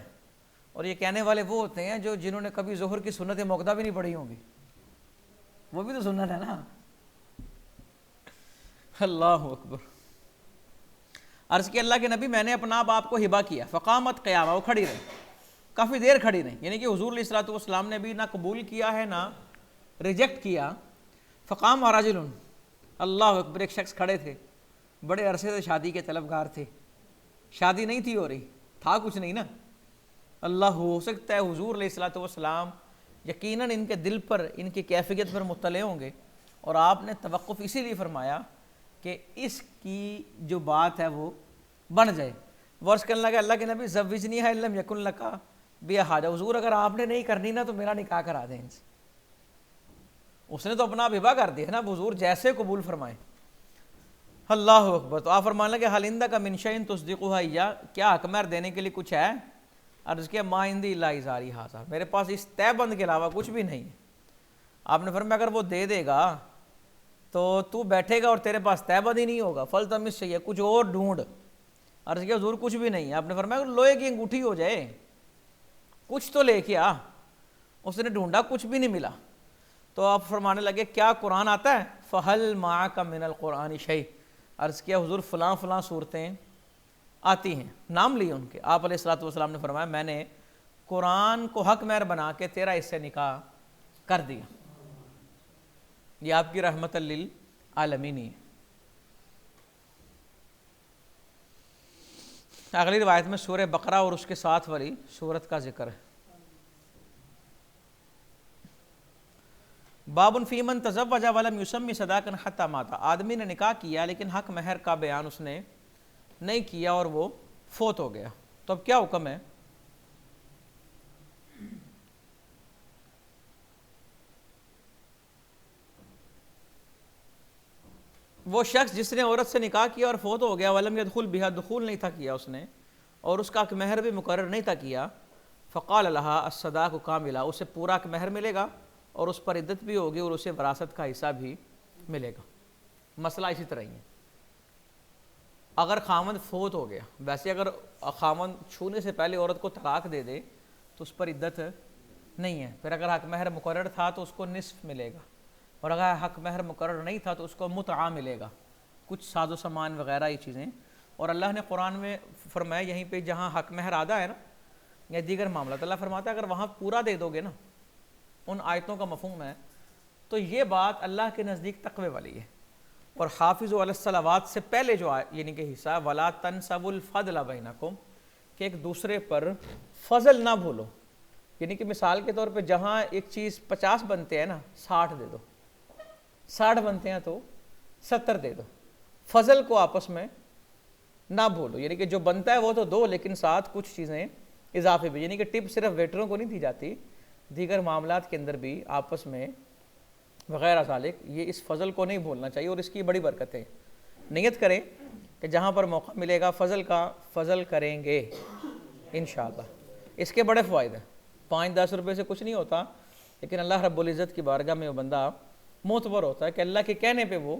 اور یہ کہنے والے وہ ہوتے ہیں جنہوں نے کبھی ظہر کی سنت موقدہ بھی نہیں پڑھی ہوں گی. وہ بھی تو سنت ہے نا. اللہ اکبر. عرض کہ اللہ کے نبی میں نے اپنا آپ کو ہبہ کیا. فقامت قیامہ، وہ کھڑی رہی، کافی دیر کھڑی رہی. یعنی کہ حضور علیہ الصلوۃ والسلام نے بھی نہ قبول کیا ہے نہ ریجیکٹ کیا. فقام رجل، اللہ اکبر، ایک شخص کھڑے تھے، بڑے عرصے سے شادی کے طلبگار تھے، شادی نہیں تھی ہو رہی، تھا کچھ نہیں نا. اللہ، ہو سکتا ہے حضور علیہ الصلوۃ والسلام یقیناً ان کے دل پر، ان کی کیفیت پر مطلع ہوں گے، اور آپ نے توقف اسی لیے فرمایا کہ اس کی جو بات ہے وہ بن جائے. ورث کرنے لگا اللہ کے نبی زوجنیہا ان لم یکن لک بہا حاجہ، حضور اگر آپ نے نہیں کرنی نا تو میرا نکاح کرا دیں ان سے. اس نے تو اپنا ہبہ کر دیا نا، حضور جیسے قبول فرمائیں. اللہ اکبر. تو آپ فرمانے لگے حل عندک من شیء تصدقها ایہ، کیا حق مہر دینے کے لیے کچھ ہے؟ عرض کیا ما عندی الا ازاری ھذا، میرے پاس اس طے بند کے علاوہ کچھ بھی نہیں. آپ نے فرمایا اگر وہ دے دے گا تو تو بیٹھے گا اور تیرے پاس طے بند ہی نہیں ہوگا. فلتمس شیء، کچھ اور ڈھونڈ. عرض کیا حضور کچھ بھی نہیں ہے. آپ نے فرمایا لوہے کی انگوٹھی ہو جائے, کچھ تو لے کے آ. اس نے ڈھونڈا, کچھ بھی نہیں ملا. تو آپ فرمانے لگے کیا قرآن آتا ہے؟ فَهَلْ مَعَكَ مِنَ الْقُرْآنِ شَيْءٍ. عرض کیا حضور فلاں فلاں صورتیں آتی ہیں, نام لیے ان کے. آپ علیہ الصلوۃ والسلام نے فرمایا میں نے قرآن کو حق مہر بنا کے تیرا اس سے نکاح کر دیا. یہ آپ کی رحمت للعالمین ہے. اگلی روایت میں سورہ بقرہ اور اس کے ساتھ والی سورت کا ذکر ہے. باب فی من تزوج ولم یسمی صداقا حتی مات. آدمی نے نکاح کیا لیکن حق مہر کا بیان اس نے نہیں کیا اور وہ فوت ہو گیا, تو اب کیا حکم ہے؟ وہ شخص جس نے عورت سے نکاح کیا اور فوت ہو گیا, ولم يدخل بها, دخول نہیں تھا کیا اس نے, اور اس کا حق مہر بھی مقرر نہیں تھا کیا, فقال لها الصداق کاملا, اسے پورا حق مہر ملے گا اور اس پر عدت بھی ہوگی اور اسے وراثت کا حصہ بھی ملے گا. مسئلہ اسی طرح ہی ہے. اگر خامند فوت ہو گیا, ویسے اگر خامند چھونے سے پہلے عورت کو طلاق دے دے تو اس پر عدت نہیں ہے. پھر اگر حق مہر مقرر تھا تو اس کو نصف ملے گا, اور اگر حق مہر مقرر نہیں تھا تو اس کو متعہ ملے گا, کچھ ساز و سامان وغیرہ یہ چیزیں. اور اللہ نے قرآن میں فرمایا یہیں پہ جہاں حق مہر آدھا ہے نا یا دیگر معاملات, اللہ فرماتا ہے اگر وہاں پورا دے دو گے نا, ان آیتوں کا مفہوم ہے, تو یہ بات اللہ کے نزدیک تقوی والی ہے. اور حافظوا علی الصلوات سے پہلے جو یعنی کہ حصہ ولا تنسبوا الفضل بینکم, کہ ایک دوسرے پر فضل نہ بھولو. یعنی کہ مثال کے طور پہ جہاں ایک چیز 50 بنتے ہیں نا 60 دے دو, 60 بنتے ہیں تو 70 دے دو. فضل کو آپس میں نہ بھولو, یعنی کہ جو بنتا ہے وہ تو دو, لیکن ساتھ کچھ چیزیں اضافے بھی. یعنی کہ ٹپ صرف ویٹروں کو نہیں دی جاتی, دیگر معاملات کے اندر بھی آپس میں وغیرہ ذالک. یہ اس فضل کو نہیں بھولنا چاہیے, اور اس کی بڑی برکتیں. نیت کریں کہ جہاں پر موقع ملے گا فضل کا فضل کریں گے انشاءاللہ. اس کے بڑے فوائد ہیں. 5-10 روپے سے کچھ نہیں ہوتا, لیکن اللہ رب العزت کی بارگاہ میں وہ بندہ معتبر ہوتا ہے کہ اللہ کے کہنے پہ وہ,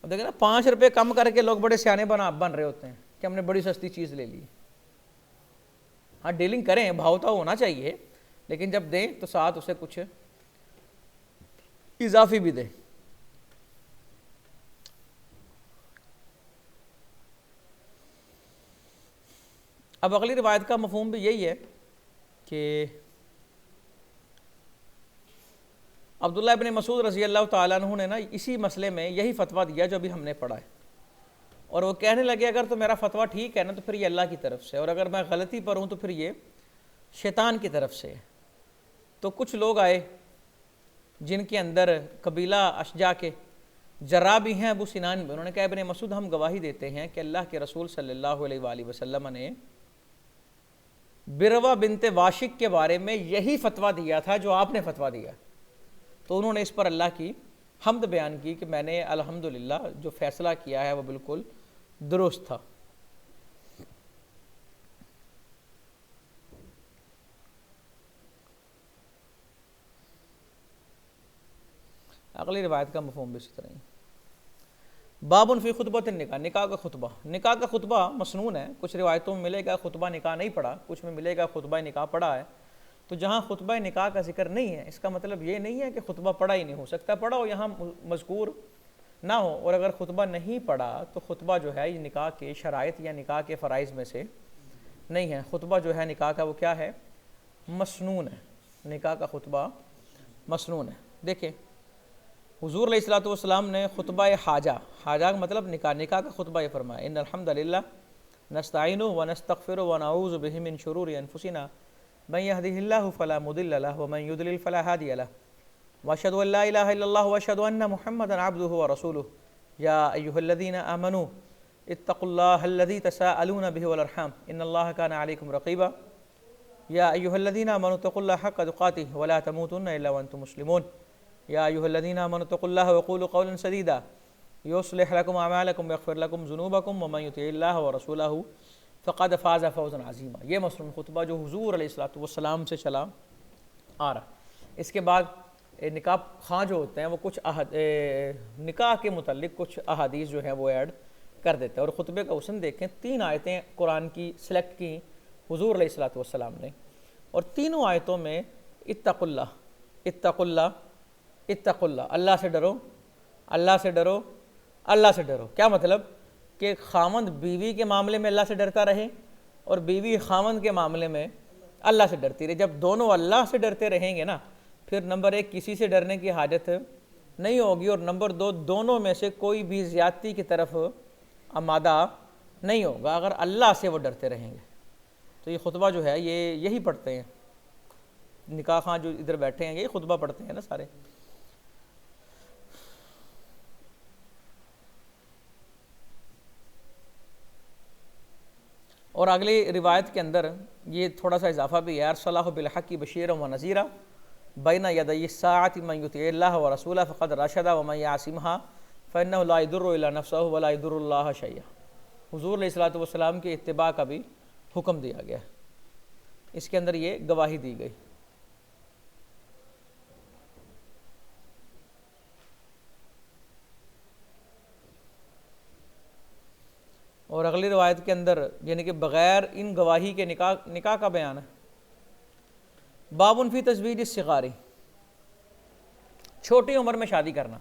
اب دیکھیں نا 5 روپے کم کر کے لوگ بڑے سیانے بن رہے ہوتے ہیں کہ ہم نے بڑی سستی چیز لے لی. ہاں ڈیلنگ کریں, بھاؤ تو ہونا چاہیے, لیکن جب دیں تو ساتھ اسے کچھ اضافی بھی دیں. اب اگلی روایت کا مفہوم بھی یہی ہے کہ عبداللہ ابن مسعود رضی اللہ تعالیٰ عنہ نے نا اسی مسئلے میں یہی فتویٰ دیا جو ابھی ہم نے پڑھا ہے, اور وہ کہنے لگے اگر تو میرا فتویٰ ٹھیک ہے نا تو پھر یہ اللہ کی طرف سے, اور اگر میں غلطی پر ہوں تو پھر یہ شیطان کی طرف سے. تو کچھ لوگ آئے جن کے اندر قبیلہ اشجع کے جرا بھی ہیں, ابو سنان بھی. انہوں نے کہا ابن مسعود ہم گواہی دیتے ہیں کہ اللہ کے رسول صلی اللہ علیہ وآلہ وسلم نے بروا بنت واشق کے بارے میں یہی فتویٰ دیا تھا جو آپ نے فتویٰ دیا. تو انہوں نے اس پر اللہ کی حمد بیان کی کہ میں نے الحمدللہ جو فیصلہ کیا ہے وہ بالکل درست تھا. اگلی روایت کا مفہوم بھی اسی طرح ہی. باب فی خطبۃ النکاح, نکاح کا خطبہ. نکاح کا خطبہ مسنون ہے. کچھ روایتوں میں ملے گا خطبہ نکاح نہیں پڑھا, کچھ میں ملے گا خطبہ نکاح پڑھا ہے. تو جہاں خطبہ نکاح کا ذکر نہیں ہے اس کا مطلب یہ نہیں ہے کہ خطبہ پڑھا ہی نہیں ہو سکتا, پڑھا ہو یہاں مذکور نہ ہو. اور اگر خطبہ نہیں پڑھا تو خطبہ جو ہے یہ نکاح کے شرائط یا نکاح کے فرائض میں سے نہیں ہے. خطبہ جو ہے نکاح کا وہ کیا ہے؟ مسنون ہے. نکاح کا خطبہ مسنون ہے. دیکھیں حضور علیہ الصلوۃ والسلام نے خطبہ حاجہ, حاجہ کا مطلب نکاح, نکاح کا خطبہ یہ فرمایا ان الحمدللہ نستعینہ ونستغفرہ ونعوذ بہ من شرور انفسنا من يهده الله فلا مضل له ومن يضلل فلا هادي له واشهد ان لا اله الا الله واشهد ان محمدا عبده ورسوله يا ايها الذين امنوا اتقوا الله الذي تساءلون به والارحام ان الله كان عليكم رقيبا يا ايها الذين امنوا اتقوا الله حق تقاته ولا تموتن الا وانتم مسلمون يا ايها الذين امنوا اتقوا الله وقولوا قولا سديدا يصلح لكم اعمالكم ويغفر لكم ذنوبكم ومن يطع الله ورسوله فقد فاز فوزا عظیما. یہ مسنون خطبہ جو حضور علیہ الصلوۃ والسلام سے چلا آ رہا. اس کے بعد نکاح خواں جو ہوتے ہیں وہ کچھ نکاح کے متعلق کچھ احادیث جو ہیں وہ ایڈ کر دیتا ہے۔ اور خطبے کا حسن دیکھیں، 3 آیتیں قرآن کی سلیکٹ کی حضور علیہ الصلوۃ والسلام نے، اور تینوں آیتوں میں اتقوا اللہ، اتقوا اللہ، اتقوا اللہ، اللہ سے ڈرو، اللہ سے ڈرو، اللہ سے ڈرو۔ کیا مطلب؟ کہ خاوند بیوی کے معاملے میں اللہ سے ڈرتا رہے اور بیوی خاوند کے معاملے میں اللہ سے ڈرتی رہے۔ جب دونوں اللہ سے ڈرتے رہیں گے نا، پھر نمبر 1 کسی سے ڈرنے کی حاجت نہیں ہوگی، اور نمبر 2 دونوں میں سے کوئی بھی زیادتی کی طرف آمادہ نہیں ہوگا اگر اللہ سے وہ ڈرتے رہیں گے۔ تو یہ خطبہ جو ہے یہ یہی پڑھتے ہیں نکاح خواہ جو ادھر بیٹھے ہیں، یہی خطبہ پڑھتے ہیں نا سارے۔ اور اگلی روایت کے اندر یہ تھوڑا سا اضافہ بھی ہے، ارسلہ بالحق بشیرا و نذیرا بین یدی الساعۃ من یطیع اللہ ورسولہ فقد رشد ومن یعصمھا فانہ لا یضر الا نفسہ ولا یضر اللہ شیئا۔ حضور علیہ الصلوۃ والسلام کی اتباع کا بھی حکم دیا گیا، اس کے اندر یہ گواہی دی گئی۔ اور اگلی روایت کے اندر یعنی کہ بغیر ان گواہی کے نکاح کا بیان ہے۔ باب فی تزویج الصغار، چھوٹی عمر میں شادی کرنا۔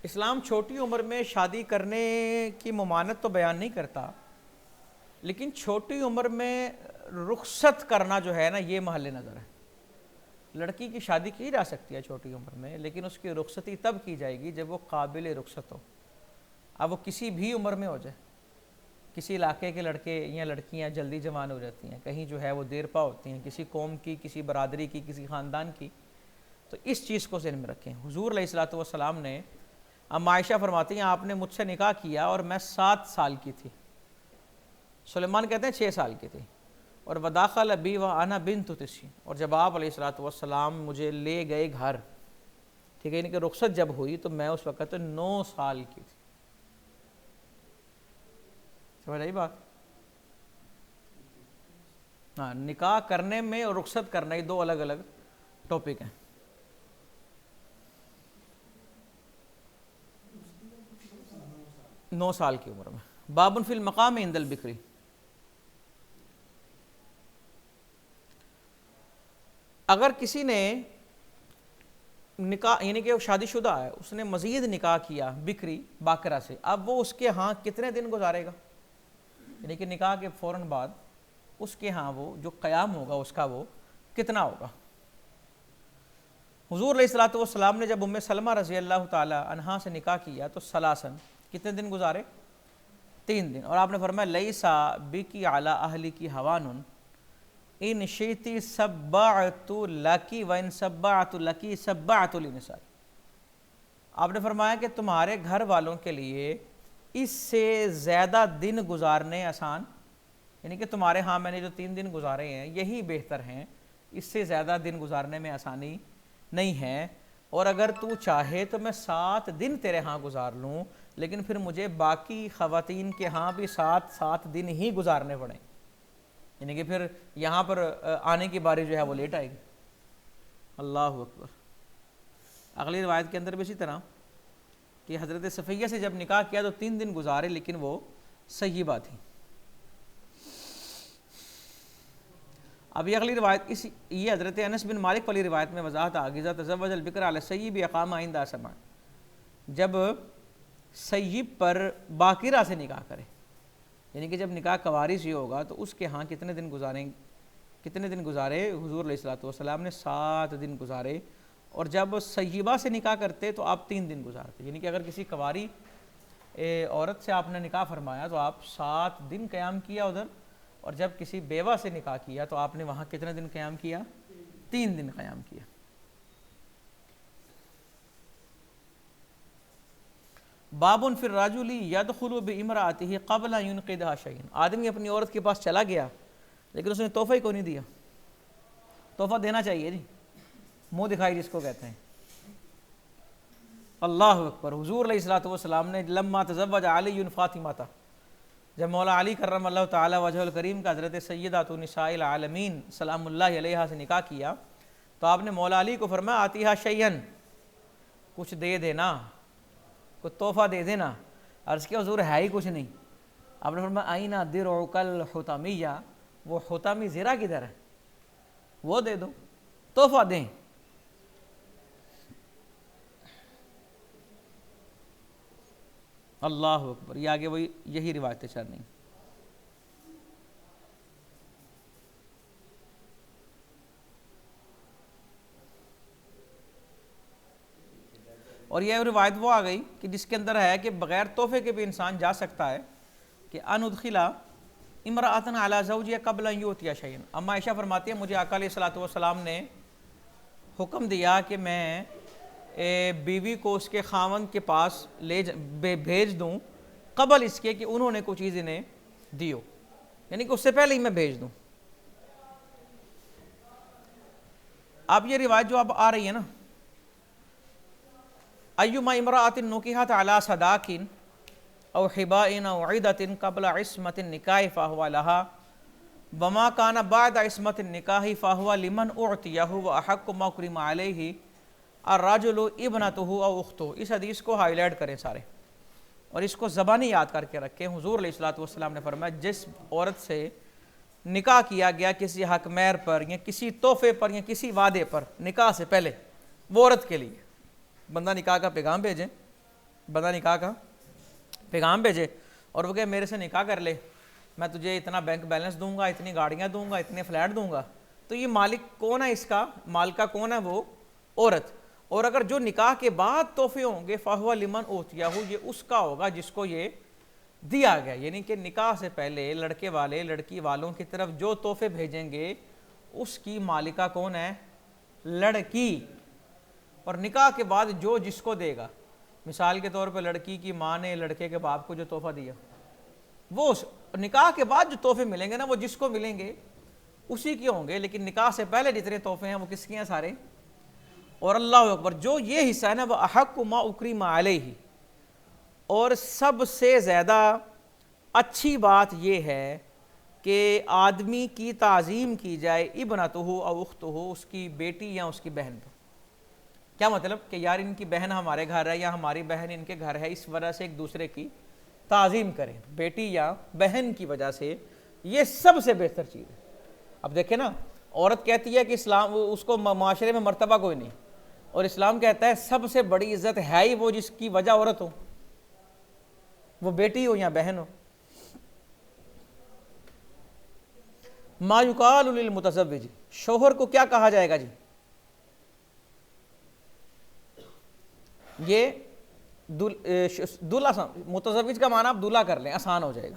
اسلام چھوٹی عمر میں شادی کرنے کی ممانعت تو بیان نہیں کرتا، لیکن چھوٹی عمر میں رخصت کرنا جو ہے نا یہ محل نظر ہے۔ لڑکی کی شادی کی جا سکتی ہے چھوٹی عمر میں، لیکن اس کی رخصتی تب کی جائے گی جب وہ قابل رخصت ہو۔ اب وہ کسی بھی عمر میں ہو جائے، کسی علاقے کے لڑکے یا لڑکیاں جلدی جوان ہو جاتی ہیں، کہیں جو ہے وہ دیر پا ہوتی ہیں، کسی قوم کی، کسی برادری کی، کسی خاندان کی، تو اس چیز کو ذہن میں رکھیں۔ حضور علیہ الصلوۃ والسلام نے، ام عائشہ فرماتی ہیں آپ نے مجھ سے نکاح کیا اور میں 7 سال کی تھی، سلیمان کہتے ہیں 6 سال کی تھی، اور وداخل ابی وانا بنت 9، اور جب آپ علیہ الصلوۃ والسلام مجھے لے گئے گھر، ٹھیک ہے، یعنی کہ رخصت جب ہوئی تو میں اس وقت 9 سال کی تھی۔ سمجھ آئی بات؟ ہاں، نکاح کرنے میں اور رخصت کرنا یہ 2 الگ الگ ٹاپک ہیں۔ نو سال کی عمر میں۔ باب فی المقام عند البکری، اگر کسی نے نکاح یعنی کہ وہ شادی شدہ ہے، اس نے مزید نکاح کیا بکری باکرہ سے، اب وہ اس کے ہاں کتنے دن گزارے گا؟ یعنی کہ نکاح کے فوراً بعد اس کے ہاں وہ جو قیام ہوگا اس کا وہ کتنا ہوگا؟ حضور علیہ الصلوۃ والسلام نے جب ام سلمہ رضی اللہ تعالی عنہا سے نکاح کیا تو ثلاثاً کتنے دن گزارے؟ 3 دن، اور آپ نے فرمایا لیسا بکی علی اہلکی ہوان ان شئتی سبعت لکی وان سبعت لکی سبعت لنساء۔ آپ نے فرمایا کہ تمہارے گھر والوں کے لیے اس سے زیادہ دن گزارنے آسان، یعنی کہ تمہارے ہاں میں نے جو 3 دن گزارے ہیں یہی بہتر ہیں، اس سے زیادہ دن گزارنے میں آسانی نہیں ہے، اور اگر تو چاہے تو میں 7 دن تیرے ہاں گزار لوں، لیکن پھر مجھے باقی خواتین کے ہاں بھی 7 دن ہی گزارنے پڑیں، یعنی کہ پھر یہاں پر آنے کی باری جو ہے وہ لیٹ آئے گی۔ اللہ اکبر۔ اگلی روایت کے اندر بھی اسی طرح کہ حضرت صفیہ سے جب نکاح کیا تو 3 دن گزارے، لیکن وہ سیبہ تھی۔ اب یہ اگلی روایت یہ حضرت انس بن مالک والی روایت میں وضاحت آگئی، تزوج البکر علی السیب اقام عند سبع، جب سیب پر باکرہ سے نکاح کرے، یعنی کہ جب نکاح کواری سے ہوگا تو اس کے ہاں کتنے دن گزارے؟ حضور علیہ الصلوۃ والسلام نے 7 دن گزارے، اور جب سیبہ سے نکاح کرتے تو آپ 3 دن گزارتے، یعنی کہ اگر کسی کواری عورت سے آپ نے نکاح فرمایا تو آپ 7 دن قیام کیا ادھر، اور جب کسی بیوہ سے نکاح کیا تو آپ نے وہاں کتنے دن قیام کیا؟ 3 دن قیام کیا۔ باب فی الرجل یدخل بامرأته قبل ان ينقضها شیئا، آدمی اپنی عورت کے پاس چلا گیا لیکن اس نے تحفہ ہی کو نہیں دیا۔ تحفہ دینا چاہیے جی، منہ دکھائی جس کو کہتے ہیں۔ اللہ اکبر۔ حضور علیہ الصلوۃ والسلام نے لما تزوج علی فاطمہ، جب مولا علی کرم اللہ تعالی وجہ الکریم کا حضرت سیدہ نساء العالمین سلام اللہ علیہا سے نکاح کیا تو آپ نے مولا علی کو فرمایا آتیہا شیئن، کچھ دے دینا، کوئی تحفہ دے دینا۔ عرض کیا حضور ہے ہی کچھ نہیں، آپ نے فرمایا آئینہ درعک الحطمیہ، وہ حطمی زرہ کدھر ہے، وہ دے دو، تحفہ دیں۔ اللہ اکبر، یہ آگے وہی یہی روایتیں چل رہی ہیں۔ اور یہ روایت وہ آ گئی کہ جس کے اندر ہے کہ بغیر تحفے کے بھی انسان جا سکتا ہے، کہ ان ادخلا امرأۃ علی زوجہا قبل ان یؤتیہ شیئا۔ اما عائشہ فرماتی ہے مجھے آقا علیہ الصلوۃ والسلام نے حکم دیا کہ میں بیوی کو اس کے خاوند کے پاس بھیج دوں قبل اس کے کہ انہوں نے کوئی چیز انہیں دی ہو، یعنی کہ اس سے پہلے ہی میں بھیج دوں۔ اب یہ روایت جو اب آ رہی ہے نا، ایما امرأۃ نکحت علی صداق او حباء او عدۃ قبل عصمۃ النکاح فہو لها وما کان بعد عصمۃ النکاح فہو لمن اعطیہ واحق ما کرم علیہ الرجل ابنتہ او اختہ۔ اس حدیث کو ہائی لائٹ کریں سارے، اور اس کو زبانی یاد کر کے رکھیں۔ حضور علیہ الصلوۃ والسلام نے فرمایا جس عورت سے نکاح کیا گیا کسی حق مہر پر یا کسی تحفے پر یا کسی وعدے پر نکاح سے پہلے، وہ عورت کے لیے بندہ نکاح کا پیغام بھیجے، بندہ نکاح کا پیغام بھیجے اور وہ کہ میرے سے نکاح کر لے، میں تجھے اتنا بینک بیلنس دوں گا، اتنی گاڑیاں دوں گا، اتنے فلیٹ دوں گا، تو یہ مالک کون ہے، اس کا مالکہ کون ہے، وہ عورت۔ اور اگر جو نکاح کے بعد تحفے ہوں گے فہو لمن اوتیہ، یہ اس کا ہوگا جس کو یہ دیا گیا، یعنی کہ نکاح سے پہلے لڑکے والے لڑکی والوں کی طرف جو تحفے بھیجیں گے اس کی مالکہ کون ہے، لڑکی۔ اور نکاح کے بعد جو جس کو دے گا، مثال کے طور پہ لڑکی کی ماں نے لڑکے کے باپ کو جو تحفہ دیا، وہ نکاح کے بعد جو تحفے ملیں گے نا وہ جس کو ملیں گے اسی کے ہوں گے، لیکن نکاح سے پہلے جتنے تحفے ہیں وہ کس کے ہیں، سارے۔ اور اللہ اکبر، جو یہ حصہ ہے نا وہ احق ما اکرم علیہ، اور سب سے زیادہ اچھی بات یہ ہے کہ آدمی کی تعظیم کی جائے ابنتہ او اختہ، اس کی بیٹی یا اس کی بہن پر۔ کیا مطلب کہ یار ان کی بہن ہمارے گھر ہے یا ہماری بہن ان کے گھر ہے، اس وجہ سے ایک دوسرے کی تعظیم کریں، بیٹی یا بہن کی وجہ سے، یہ سب سے بہتر چیز ہے۔ اب دیکھیں نا، عورت کہتی ہے کہ اسلام اس کو معاشرے میں مرتبہ کوئی نہیں، اور اسلام کہتا ہے سب سے بڑی عزت ہے ہی وہ جس کی وجہ عورت ہو، وہ بیٹی ہو یا بہن ہو۔ ما یقال للمتزوج، شوہر کو کیا کہا جائے گا جی؟ یہ دولہا، متزوج کا معنی آپ دولہا کر لیں، آسان ہو جائے گا۔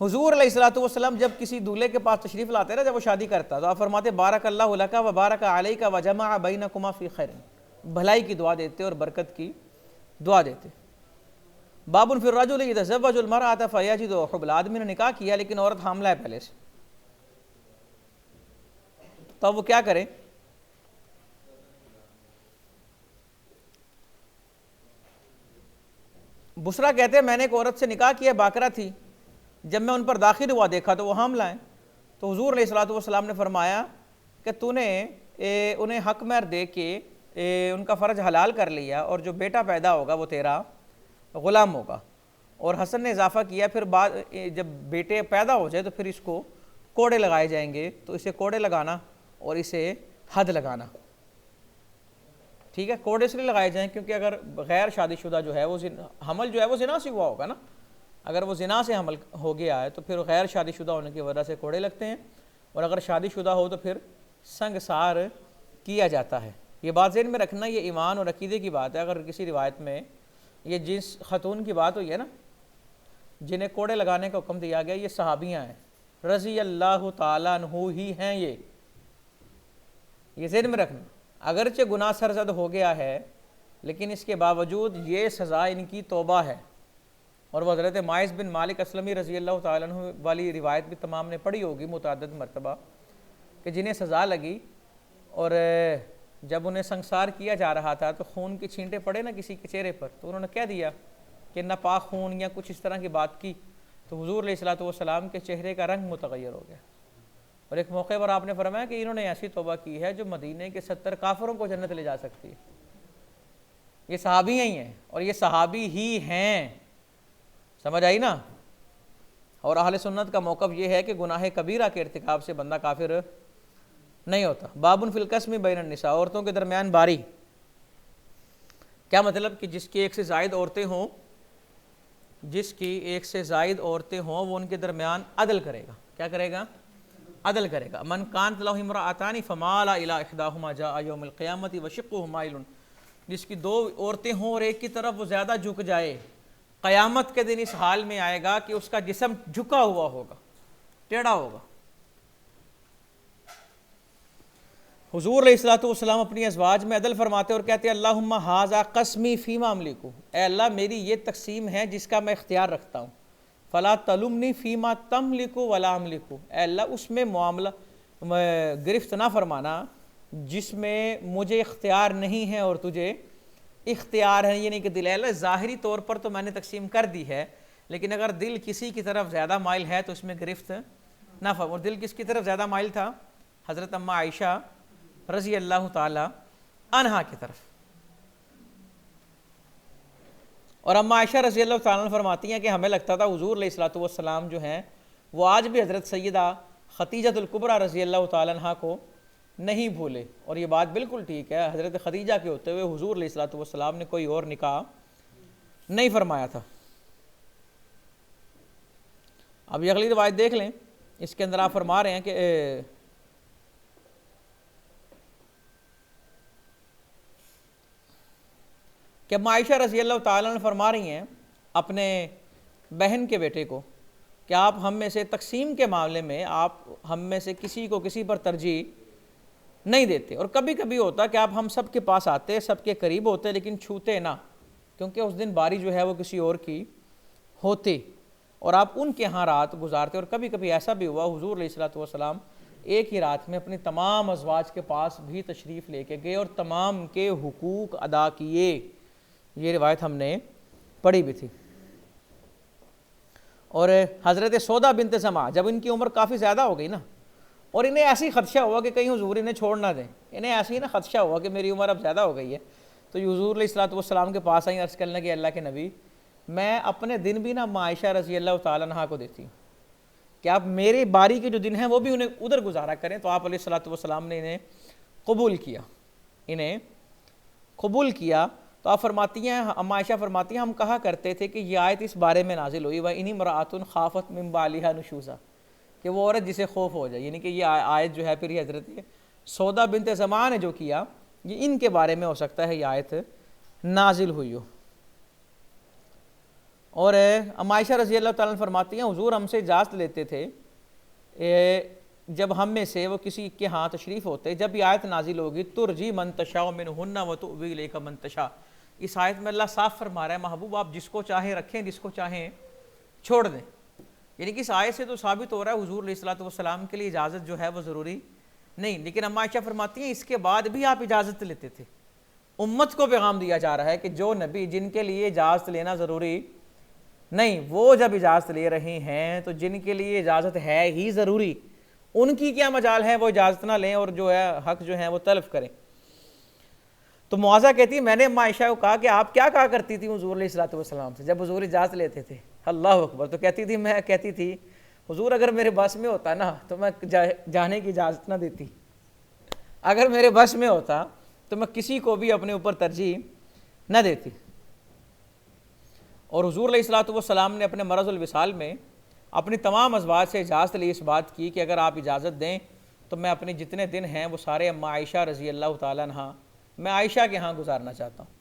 حضور علیہ الصلوۃ والسلام جب کسی دولہے کے پاس تشریف لاتے ہیں نا، جب وہ شادی کرتا تو آپ فرماتے بارک اللہ لک و بارک علیک و جمع بینکما فی خیر، بھلائی کی دعا دیتے اور برکت کی دعا دیتے۔ باب فی الرجل یتزوج المرأة فیجد حبل، آدمی نے نکاح کیا لیکن عورت حاملہ ہے پہلے سے، تو وہ کیا کرے؟ بسرا کہتے ہیں میں نے ایک عورت سے نکاح کیا، باکرہ تھی، جب میں ان پر داخل ہوا دیکھا تو وہ حاملہ ہیں، تو حضور علیہ الصلوۃ والسلام نے فرمایا کہ تو نے انہیں حق مہر دے کے ان کا فرج حلال کر لیا، اور جو بیٹا پیدا ہوگا وہ تیرا غلام ہوگا۔ اور حسن نے اضافہ کیا پھر بعد جب بیٹے پیدا ہو جائے تو پھر اس کو کوڑے لگائے جائیں گے، تو اسے کوڑے لگانا اور اسے حد لگانا، ٹھیک ہے۔ کوڑے اس لیے لگائے جائیں کیونکہ اگر غیر شادی شدہ جو ہے وہ حمل جو ہے وہ زنا سے ہوا ہوگا نا، اگر وہ زنا سے حمل ہو گیا ہے تو پھر غیر شادی شدہ ہونے کی وجہ سے کوڑے لگتے ہیں، اور اگر شادی شدہ ہو تو پھر سنگسار کیا جاتا ہے۔ یہ بات ذہن میں رکھنا، یہ ایمان اور عقیدے کی بات ہے۔ اگر کسی روایت میں یہ جس خاتون کی بات ہوئی ہے نا جنہیں کوڑے لگانے کا حکم دیا گیا، یہ صحابیاں ہیں رضی اللہ تعالیٰ عنہ ہی ہیں، یہ ذہن میں رکھنا۔ اگرچہ گناہ سرزد ہو گیا ہے لیکن اس کے باوجود یہ سزا ان کی توبہ ہے۔ اور وہ حضرت ماعز بن مالک اسلمی رضی اللہ تعالیٰ عنہ والی روایت بھی تمام نے پڑھی ہوگی متعدد مرتبہ، کہ جنہیں سزا لگی اور جب انہیں سنسار کیا جا رہا تھا تو خون کی چھینٹے پڑے نا کسی کے چہرے پر، تو انہوں نے کہہ دیا کہ ناپاک خون یا کچھ اس طرح کی بات کی، تو حضور علیہ الصلوۃ والسلام کے چہرے کا رنگ متغیر ہو گیا۔ اور ایک موقع پر آپ نے فرمایا کہ انہوں نے ایسی توبہ کی ہے جو مدینے کے 70 کافروں کو جنت لے جا سکتی ہے۔ یہ صحابی ہی ہیں، اور یہ صحابی ہی ہیں، سمجھ آئی نا؟ اور اہل سنت کا موقف یہ ہے کہ گناہ کبیرہ کے ارتکاب سے بندہ کافر نہیں ہوتا۔ باب فی القسم بین النساء، عورتوں کے درمیان باری، کیا مطلب کہ جس کی ایک سے زائد عورتیں ہوں، جس کی ایک سے زائد عورتیں ہوں وہ ان کے درمیان عدل کرے گا۔ کیا کرے گا؟ عدل کرے گا۔ من کانت لہ امرأتان فمال الی احداہما جاء یوم القیامۃ وشقہ مائل، جس کی دو عورتیں ہوں اور ایک کی طرف وہ زیادہ جھک جائے، قیامت کے دن اس حال میں آئے گا کہ اس کا جسم جھکا ہوا ہوگا، ٹیڑھا ہوگا۔ حضور علیہ الصلوۃ والسلام اپنی ازواج میں عدل فرماتے اور کہتے ہیں اللہم ھذا قسمی فیما املک، اے اللہ میری یہ تقسیم ہے جس کا میں اختیار رکھتا ہوں، فلا تلمنی فیما تملک ولا املک، اے اللہ اس میں معاملہ گرفت نہ فرمانا جس میں مجھے اختیار نہیں ہے اور تجھے اختیار ہے، یعنی کہ دل، اللہ ظاہری طور پر تو میں نے تقسیم کر دی ہے، لیکن اگر دل کسی کی طرف زیادہ مائل ہے تو اس میں گرفت نہ فرما۔ اور دل کس کی طرف زیادہ مائل تھا؟ حضرت اماں عائشہ رضی اللہ تعالی عنہا کی طرف۔ اور اماں عائشہ رضی اللہ تعالیٰ عنہ فرماتی ہیں کہ ہمیں لگتا تھا حضور علیہ الصلوۃ والسلام جو ہیں وہ آج بھی حضرت سیدہ خدیجہ الکبریٰ رضی اللہ تعالیٰ عنہ کو نہیں بھولے، اور یہ بات بالکل ٹھیک ہے، حضرت خدیجہ کے ہوتے ہوئے حضور علیہ الصلوۃ والسلام نے کوئی اور نکاح نہیں فرمایا تھا۔ اب یہ اگلی روایت دیکھ لیں، اس کے اندر آپ فرما رہے ہیں کہ عائشہ رضی اللہ تعالیٰ عنہ فرما رہی ہیں اپنے بہن کے بیٹے کو کہ آپ ہم میں سے تقسیم کے معاملے میں آپ ہم میں سے کسی کو کسی پر ترجیح نہیں دیتے، اور کبھی کبھی ہوتا کہ آپ ہم سب کے پاس آتے، سب کے قریب ہوتے، لیکن چھوتے نہ، کیونکہ اس دن باری جو ہے وہ کسی اور کی ہوتی، اور آپ ان کے ہاں رات گزارتے۔ اور کبھی کبھی ایسا بھی ہوا حضور علیہ الصلوۃ والسلام ایک ہی رات میں اپنی تمام ازواج کے پاس بھی تشریف لے کے گئے اور تمام کے حقوق ادا کیے، یہ روایت ہم نے پڑھی بھی تھی۔ اور حضرت سودا بنت زمعہ جب ان کی عمر کافی زیادہ ہو گئی نا، اور انہیں ایسی خدشہ ہوا کہ کہیں حضور انہیں چھوڑ نہ دیں، انہیں ایسی ہی نا خدشہ ہوا کہ میری عمر اب زیادہ ہو گئی ہے، تو یہ حضور علیہ الصلوۃ والسلام کے پاس آئیں، عرض کرنے لگے اللہ کے نبی میں اپنے دن بھی نا عائشہ رضی اللہ تعالیٰ عنہا کو دیتی ہوں کہ آپ میرے باری کے جو دن ہیں وہ بھی انہیں ادھر گزارا کریں، تو آپ علیہ الصلوۃ والسلام نے انہیں قبول کیا۔ تو آپ فرماتی ہیں، عائشہ فرماتی ہیں ہم کہا کرتے تھے کہ یہ آیت اس بارے میں نازل ہوئی وَإِنِ امْرَأَةٌ خَافَتْ مِنْ بَالِهَا نُشُوزًا، کہ وہ عورت جسے خوف ہو جائے، یعنی کہ یہ آیت جو ہے پھر یہ حضرت سودا بنت زمعہ نے جو کیا یہ ان کے بارے میں ہو سکتا ہے یہ آیت نازل ہوئی ہو۔ اور عائشہ رضی اللہ تعالیٰ عنہ فرماتی ہیں حضور ہم سے اجازت لیتے تھے جب ہم میں سے وہ کسی کے ہاں تشریف ہوتے، جب یہ آیت نازل ہوگی ترجی من تشاء منہن وتؤوی الیک من تشاء، اس آیت میں اللہ صاف فرما رہا ہے محبوب آپ جس کو چاہیں رکھیں، جس کو چاہیں چھوڑ دیں، یعنی کہ اس آیت سے تو ثابت ہو رہا ہے حضور علیہ الصلوۃ والسلام کے لیے اجازت جو ہے وہ ضروری نہیں، لیکن اماں عائشہ فرماتی ہیں اس کے بعد بھی آپ اجازت لیتے تھے۔ امت کو پیغام دیا جا رہا ہے کہ جو نبی جن کے لیے اجازت لینا ضروری نہیں، وہ جب اجازت لے رہے ہیں تو جن کے لیے اجازت ہے ہی ضروری ان کی کیا مجال ہے وہ اجازت نہ لیں اور جو ہے حق جو ہے وہ تلف کریں۔ تو معاذہ کہتی ہے میں نے اماں عائشہ کو کہا کہ آپ کیا کہا کرتی تھی حضور علیہ الصلوۃ والسلام سے جب حضور اجازت لیتے تھے؟ اللہ اکبر، تو کہتی تھی میں کہتی تھی حضور اگر میرے بس میں ہوتا نا تو میں جانے کی اجازت نہ دیتی، اگر میرے بس میں ہوتا تو میں کسی کو بھی اپنے اوپر ترجیح نہ دیتی۔ اور حضور علیہ الصلوۃ والسلام نے اپنے مرض الوصال میں اپنی تمام ازواج سے اجازت لی اس بات کی کہ اگر آپ اجازت دیں تو میں اپنے جتنے دن ہیں وہ سارے اماں عائشہ رضی اللہ تعالیٰ عنہ میں عائشہ کے ہاں گزارنا چاہتا ہوں،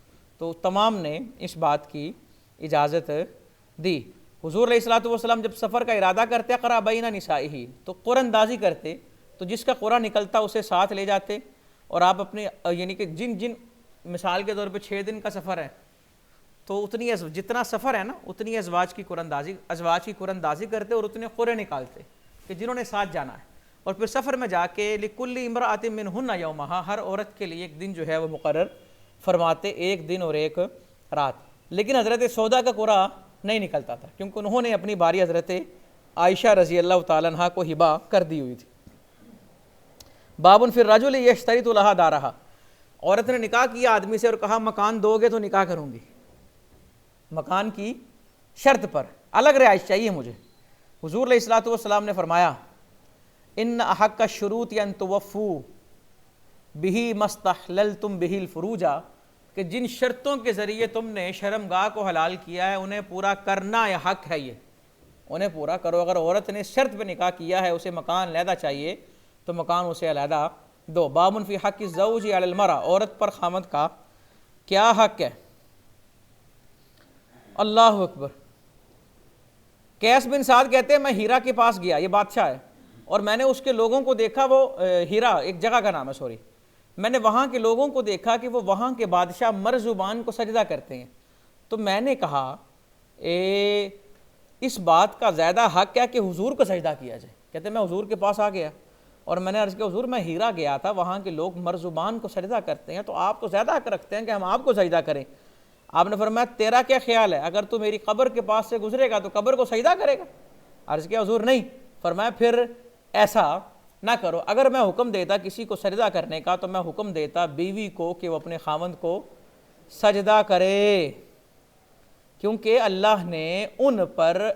تو تمام نے اس بات کی اجازت دی۔ حضور علیہ الصلوۃ والسلام جب سفر کا ارادہ کرتے قرأ بین نسائہ تو قرآن اندازی کرتے، تو جس کا قرآن نکلتا اسے ساتھ لے جاتے، اور آپ اپنے یعنی کہ جن مثال کے طور پہ 6 دن کا سفر ہے تو اتنی جتنا سفر ہے نا اتنی ازواج کی قرآن اندازی کرتے اور اتنے قرے نکالتے کہ جنہوں نے ساتھ جانا ہے، اور پھر سفر میں جا کے لِكُلِّ امْرَأَةٍ مِّنْهُنَّ يَوْمَهَا ہر عورت کے لیے ایک دن جو ہے وہ مقرر فرماتے، ایک دن اور ایک رات۔ لیکن حضرت سودا کا قرہ نہیں نکلتا تھا کیونکہ انہوں نے اپنی باری حضرت عائشہ رضی اللہ تعالیٰ عنہ کو ہبہ کر دی ہوئی تھی۔ باب فی الرجل یشترط لہا دارہا، عورت نے نکاح کیا آدمی سے اور کہا مکان دو گے تو نکاح کروں گی، مکان کی شرط پر الگ رہائش چاہیے مجھے۔ حضور علیہ الصلوۃ والسلام نے فرمایا ان احق الشروط ان توفوا بہ مستحللتم بہ الفروج، کہ جن شرطوں کے ذریعے تم نے شرمگاہ کو حلال کیا ہے انہیں پورا کرنا یہ حق ہے، یہ انہیں پورا کرو۔ اگر عورت نے شرط پہ نکاح کیا ہے اسے مکان علیحدہ چاہیے تو مکان اسے علیحدہ دو۔ باب فی حق الزوج علی المرأة، عورت پر خامند کا کیا حق ہے؟ اللہ اکبر۔ قیس بن سعد کہتے ہیں میں ہیرا کے پاس گیا، یہ بادشاہ ہے، اور میں نے اس کے لوگوں کو دیکھا، وہ ہیرا ایک جگہ کا نام ہے، سوری، میں نے وہاں کے لوگوں کو دیکھا کہ وہ وہاں کے بادشاہ مرزبان کو سجدہ کرتے ہیں۔ تو میں نے کہا اس بات کا زیادہ حق ہے کہ حضور کو سجدہ کیا جائے۔ کہتے ہیں میں حضور کے پاس آ گیا اور میں نے عرض کیا حضور میں ہیرا گیا تھا، وہاں کے لوگ مرزبان کو سجدہ کرتے ہیں، تو آپ تو زیادہ حق رکھتے ہیں کہ ہم آپ کو سجدہ کریں۔ آپ نے فرمایا تیرا کیا خیال ہے، اگر تو میری قبر کے پاس سے گزرے گا تو قبر کو سجدہ کرے گا؟ عرض کیا حضور نہیں۔ فرمایا پھر ایسا نہ کرو، اگر میں حکم دیتا کسی کو سجدہ کرنے کا تو میں حکم دیتا بیوی کو کہ وہ اپنے خاوند کو سجدہ کرے، کیونکہ اللہ نے ان پر،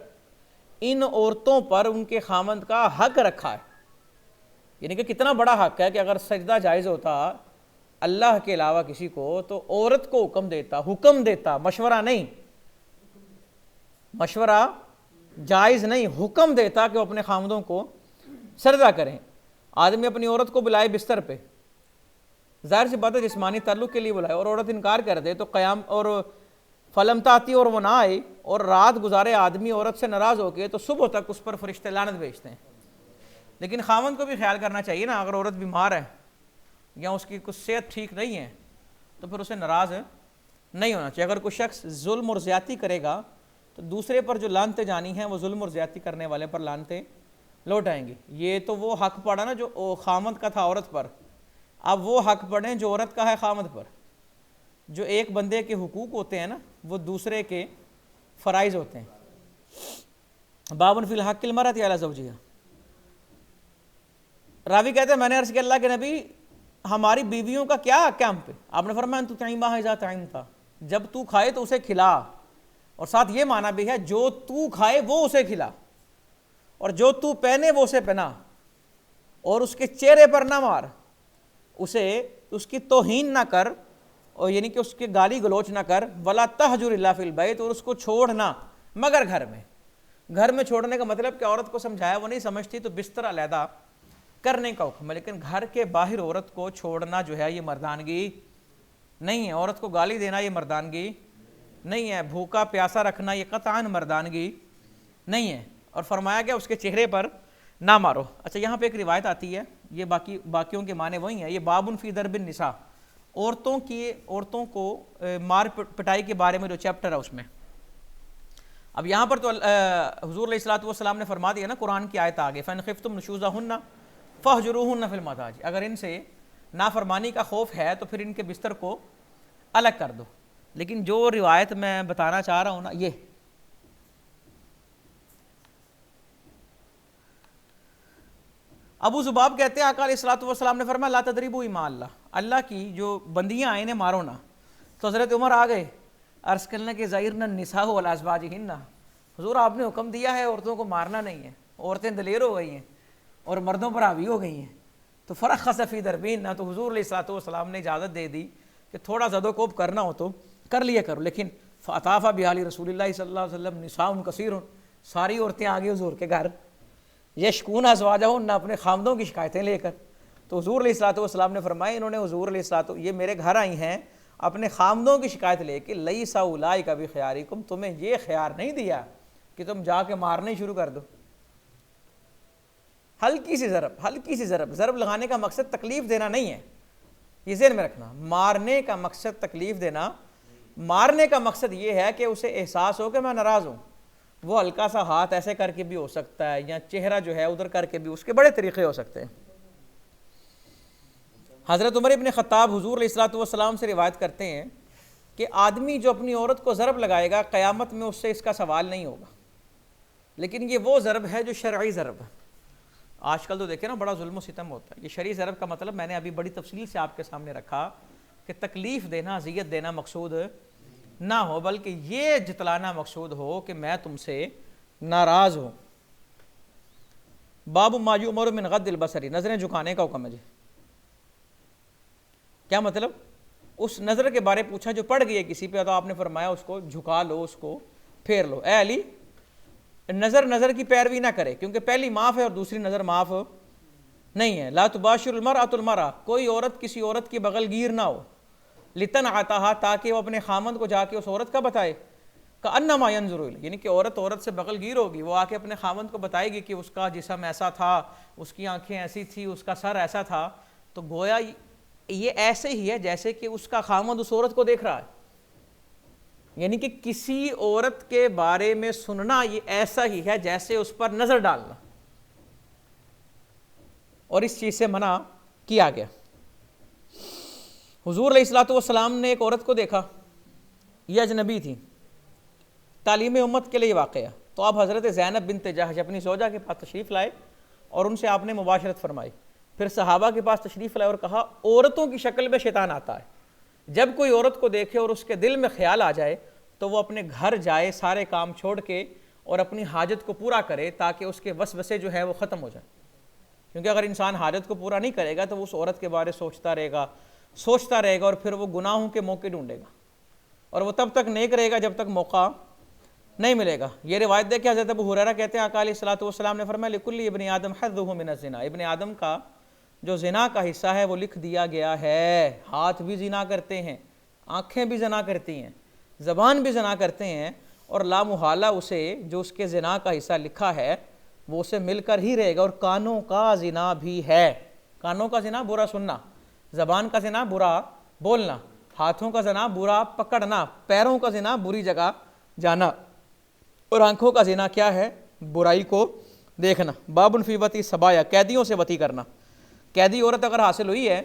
ان عورتوں پر ان کے خاوند کا حق رکھا ہے۔ یعنی کہ کتنا بڑا حق ہے کہ اگر سجدہ جائز ہوتا اللہ کے علاوہ کسی کو تو عورت کو حکم دیتا، مشورہ نہیں، مشورہ جائز نہیں، حکم دیتا کہ وہ اپنے خاوندوں کو سجدہ کریں۔ آدمی اپنی عورت کو بلائے بستر پہ، ظاہر سی بات ہے جسمانی تعلق کے لیے بلائے، اور عورت انکار کر دے تو قیام اور فلم تاتی، اور وہ نہ آئے اور رات گزارے آدمی عورت سے ناراض ہو کے، تو صبح تک اس پر فرشتے لعنت بھیجتے ہیں۔ لیکن خاوند کو بھی خیال کرنا چاہیے نا، اگر عورت بیمار ہے یا اس کی کچھ صحت ٹھیک نہیں ہے تو پھر اسے ناراض نہیں ہونا چاہیے۔ اگر کوئی شخص ظلم اور زیادتی کرے گا تو دوسرے پر جو لعنتیں جانی ہیں وہ ظلم اور زیادتی کرنے والے پر لعنتیں لوٹ آئیں گی۔ یہ تو وہ حق پڑا نا جو خاوند کا تھا عورت پر، اب وہ حق پڑیں جو عورت کا ہے خاوند پر۔ جو ایک بندے کے حقوق ہوتے ہیں نا وہ دوسرے کے فرائض ہوتے ہیں۔ باب فی الحق المرأة علی زوجہا، راوی کہتے ہیں میں نے عرض کیا اللہ کے نبی ہماری بیویوں کا کیا حق ہے ہم پہ؟ آپ نے فرمایا ان تطعمها اذا طعمت، جب تو کھائے تو اسے کھلا، اور ساتھ یہ معنی بھی ہے جو تو کھائے وہ اسے کھلا، اور جو تو پہنے وہ اسے پہنا، اور اس کے چہرے پر نہ مار، اسے اس کی توہین نہ کر، اور یعنی کہ اس کے گالی گلوچ نہ کر، ولا تہجر الا فی البیت، اور اس کو چھوڑنا مگر گھر میں۔ گھر میں چھوڑنے کا مطلب کہ عورت کو سمجھایا وہ نہیں سمجھتی تو بستر علیحدہ کرنے کا حکم ہے، لیکن گھر کے باہر عورت کو چھوڑنا جو ہے یہ مردانگی نہیں ہے، عورت کو گالی دینا یہ مردانگی نہیں ہے، بھوکا پیاسا رکھنا یہ قطعاً مردانگی نہیں ہے، اور فرمایا گیا اس کے چہرے پر نہ مارو۔ اچھا یہاں پہ ایک روایت آتی ہے، یہ باقیوں کے معنی وہی ہیں، یہ باب فی ضرب النساء، عورتوں کو مار پٹائی کے بارے میں جو چیپٹر ہے اس میں۔ اب یہاں پر تو حضور علیہ الصلوۃ والسلام نے فرما دیا نا، قرآن کی آیت آگے فَإِنْ خِفْتُمْ نُشُوزَهُنَّ فَاهْجُرُوهُنَّ فِي الْمَضَاجِعِ، اگر ان سے نافرمانی کا خوف ہے تو پھر ان کے بستر کو الگ کر دو۔ لیکن جو روایت میں بتانا چاہ رہا ہوں نا، یہ ابو ذباب کہتے ہیں آقا علیہ الصلوۃ والسلام نے فرمایا لا تضربوا اماء اللہ، اللہ کی جو بندیاں آئیں انہیں مارو نہ۔ تو حضرت عمر آ گئے عرض کرنے کے ظاہرن النساء علی ازواجہن، حضور آپ نے حکم دیا ہے عورتوں کو مارنا نہیں ہے، عورتیں دلیر ہو گئی ہیں اور مردوں پر حاوی ہو گئی ہیں، تو فرخص فی ضربہن، تو حضور علیہ الصلوۃ والسلام نے اجازت دے دی کہ تھوڑا زد و کوب کرنا ہو تو کر لیا کرو، لیکن فاطاف بحال رسول اللہ صلی اللہ علیہ وسلم نساء کثیر، ساری عورتیں آ گئی حضور کے گھر، یشکون ازواجہن، اپنے خامدوں کی شکایتیں لے کر۔ تو حضور علیہ الصلوۃ والسلام نے فرمایا انہوں نے حضور علیہ الصلوۃ، یہ میرے گھر آئی ہیں اپنے خامدوں کی شکایت لے کے، لیس اولئک بخیارکم، تمہیں یہ خیار نہیں دیا کہ تم جا کے مارنے شروع کر دو۔ ہلکی سی ضرب لگانے کا مقصد تکلیف دینا نہیں ہے، یہ ذہن میں رکھنا۔ مارنے کا مقصد تکلیف دینا، مارنے کا مقصد یہ ہے کہ اسے احساس ہو کہ میں ناراض ہوں۔ وہ ہلکا سا ہاتھ ایسے کر کے بھی ہو سکتا ہے، یا چہرہ جو ہے ادھر کر کے بھی، اس کے بڑے طریقے ہو سکتے ہیں۔ حضرت عمر ابن خطاب حضور علیہ الصلوۃ والسلام سے روایت کرتے ہیں کہ آدمی جو اپنی عورت کو ضرب لگائے گا قیامت میں اس سے اس کا سوال نہیں ہوگا، لیکن یہ وہ ضرب ہے جو شرعی ضرب ہے۔ آج کل تو دیکھیں نا بڑا ظلم و ستم ہوتا ہے۔ یہ شرعی ضرب کا مطلب میں نے ابھی بڑی تفصیل سے آپ کے سامنے رکھا کہ تکلیف دینا، اذیت دینا مقصود نہ ہو، بلکہ یہ جتلانا مقصود ہو کہ میں تم سے ناراض ہو۔ باب ما یؤمر من غض البصر، نظریں جھکانے کا حکم ہے جی۔ کیا مطلب؟ اس نظر کے بارے پوچھا جو پڑ گئی ہے کسی پہ، تو آپ نے فرمایا اس کو جھکا لو، اس کو پھیر لو۔ اے علی، نظر کی پیروی نہ کرے، کیونکہ پہلی معاف ہے اور دوسری نظر معاف نہیں ہے۔ لا تباشر المرأة المرأة، کوئی عورت کسی عورت کی بغل گیر نہ ہو، لتنعتها، تاکہ وہ اپنے خامند کو جا کے اس عورت کا بتائے، کأنما ينظر الیہ، یعنی کہ عورت سے بغل گیر ہوگی، وہ آ کے اپنے خامند کو بتائے گی کہ اس کا جسم ایسا تھا، اس کی آنکھیں ایسی تھی، اس کا سر ایسا تھا، تو گویا یہ ایسے ہی ہے جیسے کہ اس کا خامند اس عورت کو دیکھ رہا ہے۔ یعنی کہ کسی عورت کے بارے میں سننا یہ ایسا ہی ہے جیسے اس پر نظر ڈالنا، اور اس چیز سے منع کیا گیا۔ حضور علیہ الصلوۃ والسلام نے ایک عورت کو دیکھا، یہ اجنبی تھی، تعلیم امت کے لیے واقعہ، تو آپ حضرت زینب بنت جحش اپنی زوجہ کے پاس تشریف لائے اور ان سے آپ نے مباشرت فرمائی۔ پھر صحابہ کے پاس تشریف لائے اور کہا عورتوں کی شکل میں شیطان آتا ہے، جب کوئی عورت کو دیکھے اور اس کے دل میں خیال آ جائے تو وہ اپنے گھر جائے، سارے کام چھوڑ کے اور اپنی حاجت کو پورا کرے، تاکہ اس کے وسوسے جو ہے وہ ختم ہو جائیں۔ کیونکہ اگر انسان حاجت کو پورا نہیں کرے گا تو وہ اس عورت کے بارے سوچتا رہے گا اور پھر وہ گناہوں کے موقع ڈھونڈے گا، اور وہ تب تک نیک رہے گا جب تک موقع نہیں ملے گا۔ یہ روایت دیکھیں، حضرت ابو ہریرہ کہتے ہیں آقا علیہ الصلوۃ والسلام نے فرمایا لکل ابن آدم حظہ من الزنا، ابن آدم کا جو زنا کا حصہ ہے وہ لکھ دیا گیا ہے۔ ہاتھ بھی زنا کرتے ہیں، آنکھیں بھی زنا کرتی ہیں، زبان بھی زنا کرتے ہیں، اور لا محالہ اسے جو اس کے زنا کا حصہ لکھا ہے وہ اسے مل کر ہی رہے گا۔ اور کانوں کا زنا بھی ہے، کانوں کا زنا برا سننا، زبان کا زنا برا بولنا، ہاتھوں کا زنا برا پکڑنا، پیروں کا زنا بری جگہ جانا، اور آنکھوں کا زنا کیا ہے؟ برائی کو دیکھنا۔ باب فی وطی سبایا، قیدیوں سے وطی کرنا۔ قیدی عورت اگر حاصل ہوئی ہے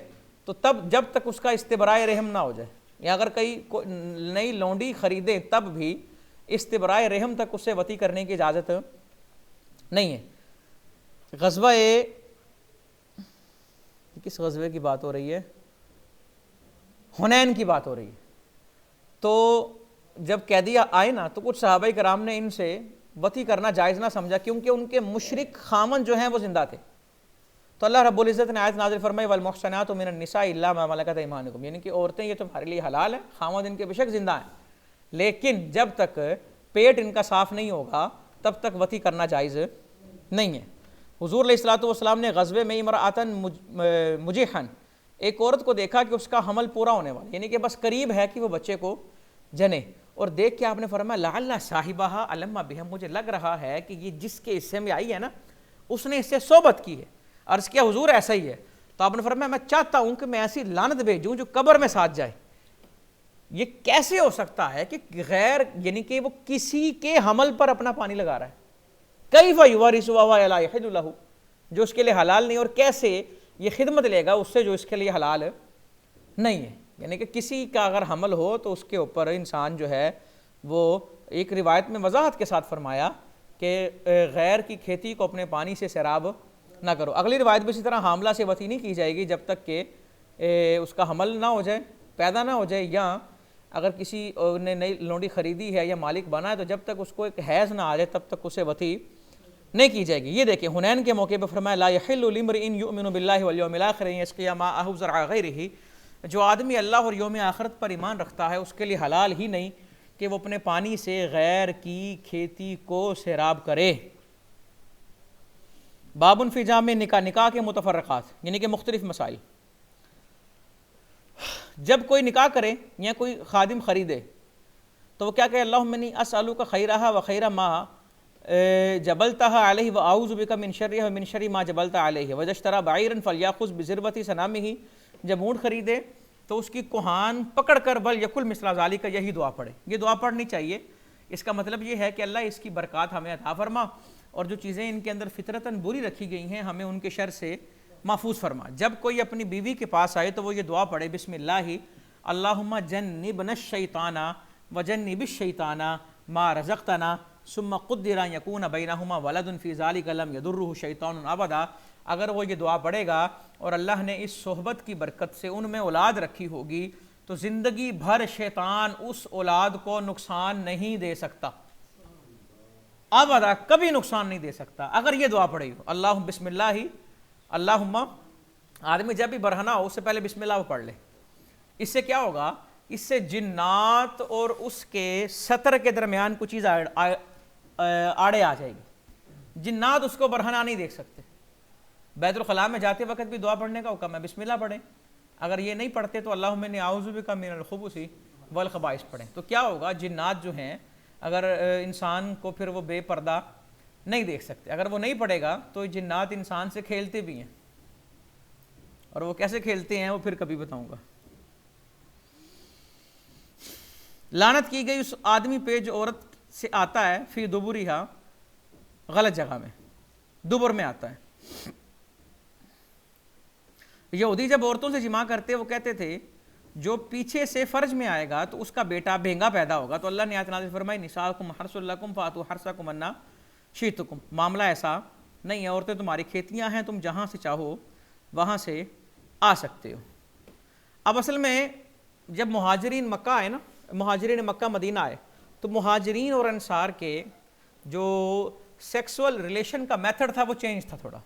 تو تب جب تک اس کا استبراء رحم نہ ہو جائے، یا اگر کئی نئی لونڈی خریدیں تب بھی استبراء رحم تک اسے وطی کرنے کی اجازت نہیں ہے۔ غزوہ کس غزوے کی بات ہو رہی ہے؟ حنین کی بات ہو رہی ہے۔ تو جب قیدی آئے نا تو کچھ صحابہ کرام نے ان سے وطی کرنا جائز نہ سمجھا، کیونکہ ان کے مشرک خامن جو ہیں وہ زندہ تھے۔ تو اللہ رب العزت نے آیت نازل فرمائی والمحصنات من النساء الا ما ملکت ایمانکم، یعنی کہ عورتیں یہ تمہارے لیے حلال ہیں، خامد ان کے بے شک زندہ ہیں، لیکن جب تک پیٹ ان کا صاف نہیں ہوگا تب تک وطی کرنا جائز نہیں ہے۔ حضور علیہ الصلوۃ والسلام نے غزوے میں امرأۃن مجیحن، ایک عورت کو دیکھا کہ اس کا حمل پورا ہونے والا، یعنی کہ بس قریب ہے کہ وہ بچے کو جنے، اور دیکھ کے آپ نے فرمایا لعل صاحبہا علم بہم، مجھے لگ رہا ہے کہ یہ جس کے حصے میں آئی ہے نا اس نے اس سے صحبت کی ہے۔ عرض کیا حضور ایسا ہی ہے؟ تو آپ نے فرمایا میں چاہتا ہوں کہ میں ایسی لعنت بھیجوں جو قبر میں ساتھ جائے۔ یہ کیسے ہو سکتا ہے کہ غیر، یعنی کہ وہ کسی کے حمل پر اپنا پانی لگا رہا ہے، کیف یوارث وہو لا یحل لہ، جو اس کے لیے حلال نہیں، اور کیسے یہ خدمت لے گا اس سے جو اس کے لیے حلال نہیں ہے۔ یعنی کہ کسی کا اگر حمل ہو تو اس کے اوپر انسان جو ہے وہ، ایک روایت میں وضاحت کے ساتھ فرمایا کہ غیر کی کھیتی کو اپنے پانی سے سیراب نہ کرو۔ اگلی روایت بھی اسی طرح حاملہ سے وطی نہیں کی جائے گی جب تک کہ اس کا حمل نہ ہو جائے، پیدا نہ ہو جائے، یا اگر کسی نے نئی لونڈی خریدی ہے یا مالک بنا ہے تو جب تک اس کو ایک حیض نہ آ جائے تب تک اسے وطی نہیں کی جائے گی۔ یہ دیکھیں حنین کے موقع پہ فرمایا لا یحل لامرئ یؤمن باللہ والیوم الآخر ان یسقی ماءہ زرع غیرہ، جو آدمی اللہ اور یوم آخرت پر ایمان رکھتا ہے اس کے لیے حلال ہی نہیں کہ وہ اپنے پانی سے غیر کی کھیتی کو سیراب کرے۔ بابن فی جامع نکاح، نکاح کے متفرقات یعنی کہ مختلف مسائل۔ جب کوئی نکاح کرے یا کوئی خادم خریدے تو وہ کیا کہے اللہم انی اسألک خیرہا و خیر ما جبلتہا علیہ و اعوذ بک من شرہا و من شر ما جبلتہا علیہ واذا اشتری بعیرا فلیأخذ بذروۃ سنامہ، جب اونٹ خریدے تو اس کی کوہان پکڑ کر ولیقل مثل ذالک، یہی دعا پڑھے۔ یہ دعا پڑھنی چاہیے، اس کا مطلب یہ ہے کہ اللہ اس کی برکات ہمیں عطا فرما، اور جو چیزیں ان کے اندر فطرتاً بری رکھی گئی ہیں ہمیں ان کے شر سے محفوظ فرما۔ جب کوئی اپنی بیوی کے پاس آئے تو وہ یہ دعا پڑھے بسم اللہ اللہم جنبنا الشیطان وجنب الشیطان ما رزقتنا ثم قدر ان یکون بینہما ولد فی ذلک لم یضرہ شیطان ابدا۔ اگر وہ یہ دعا پڑھے گا اور اللہ نے اس صحبت کی برکت سے ان میں اولاد رکھی ہوگی تو زندگی بھر شیطان اس اولاد کو نقصان نہیں دے سکتا۔ ابدا کبھی نقصان نہیں دے سکتا اگر یہ دعا پڑھی ہو، اللہ بسم اللہ اللہم، آدمی جب بھی برہنہ ہو اس سے پہلے بسم اللہ وہ پڑھ لے. اس سے کیا ہوگا؟ اس سے جنات اور اس کے سطر کے درمیان کچھ چیز آڑے آ جائے گی، جنات اس کو برہنہ نہیں دیکھ سکتے. بیت الخلاء میں جاتے وقت بھی دعا پڑھنے کا حکم ہے، بسم اللہ پڑھیں. اگر یہ نہیں پڑھتے تو اللہم انی اعوذ بک من الخبث والخبائث پڑھیں. تو کیا ہوگا؟ جنات جو ہیں اگر انسان کو پھر وہ بے پردہ نہیں دیکھ سکتے. اگر وہ نہیں پڑھے گا تو جنات انسان سے کھیلتے بھی ہیں، اور وہ کیسے کھیلتے ہیں وہ پھر کبھی بتاؤں گا. لعنت کی گئی اس آدمی پہ جو عورت سے آتا ہے، فی دبرہا، غلط جگہ میں، دبر میں آتا ہے. یہودی جب عورتوں سے جماع کرتے وہ کہتے تھے جو پیچھے سے فرج میں آئے گا تو اس کا بیٹا بھینگا پیدا ہوگا. تو اللہ نے آیت نازل فرمائی نساؤکم حرث لکم فاتوا حرثکم انا شئتم. معاملہ ایسا نہیں ہے، عورتیں تمہاری کھیتیاں ہیں، تم جہاں سے چاہو وہاں سے آ سکتے ہو. اب اصل میں جب مہاجرین مکہ آئے نا، مہاجرین مکہ مدینہ آئے، تو مہاجرین اور انصار کے جو سیکسول ریلیشن کا میتھڈ تھا وہ چینج تھا تھوڑا.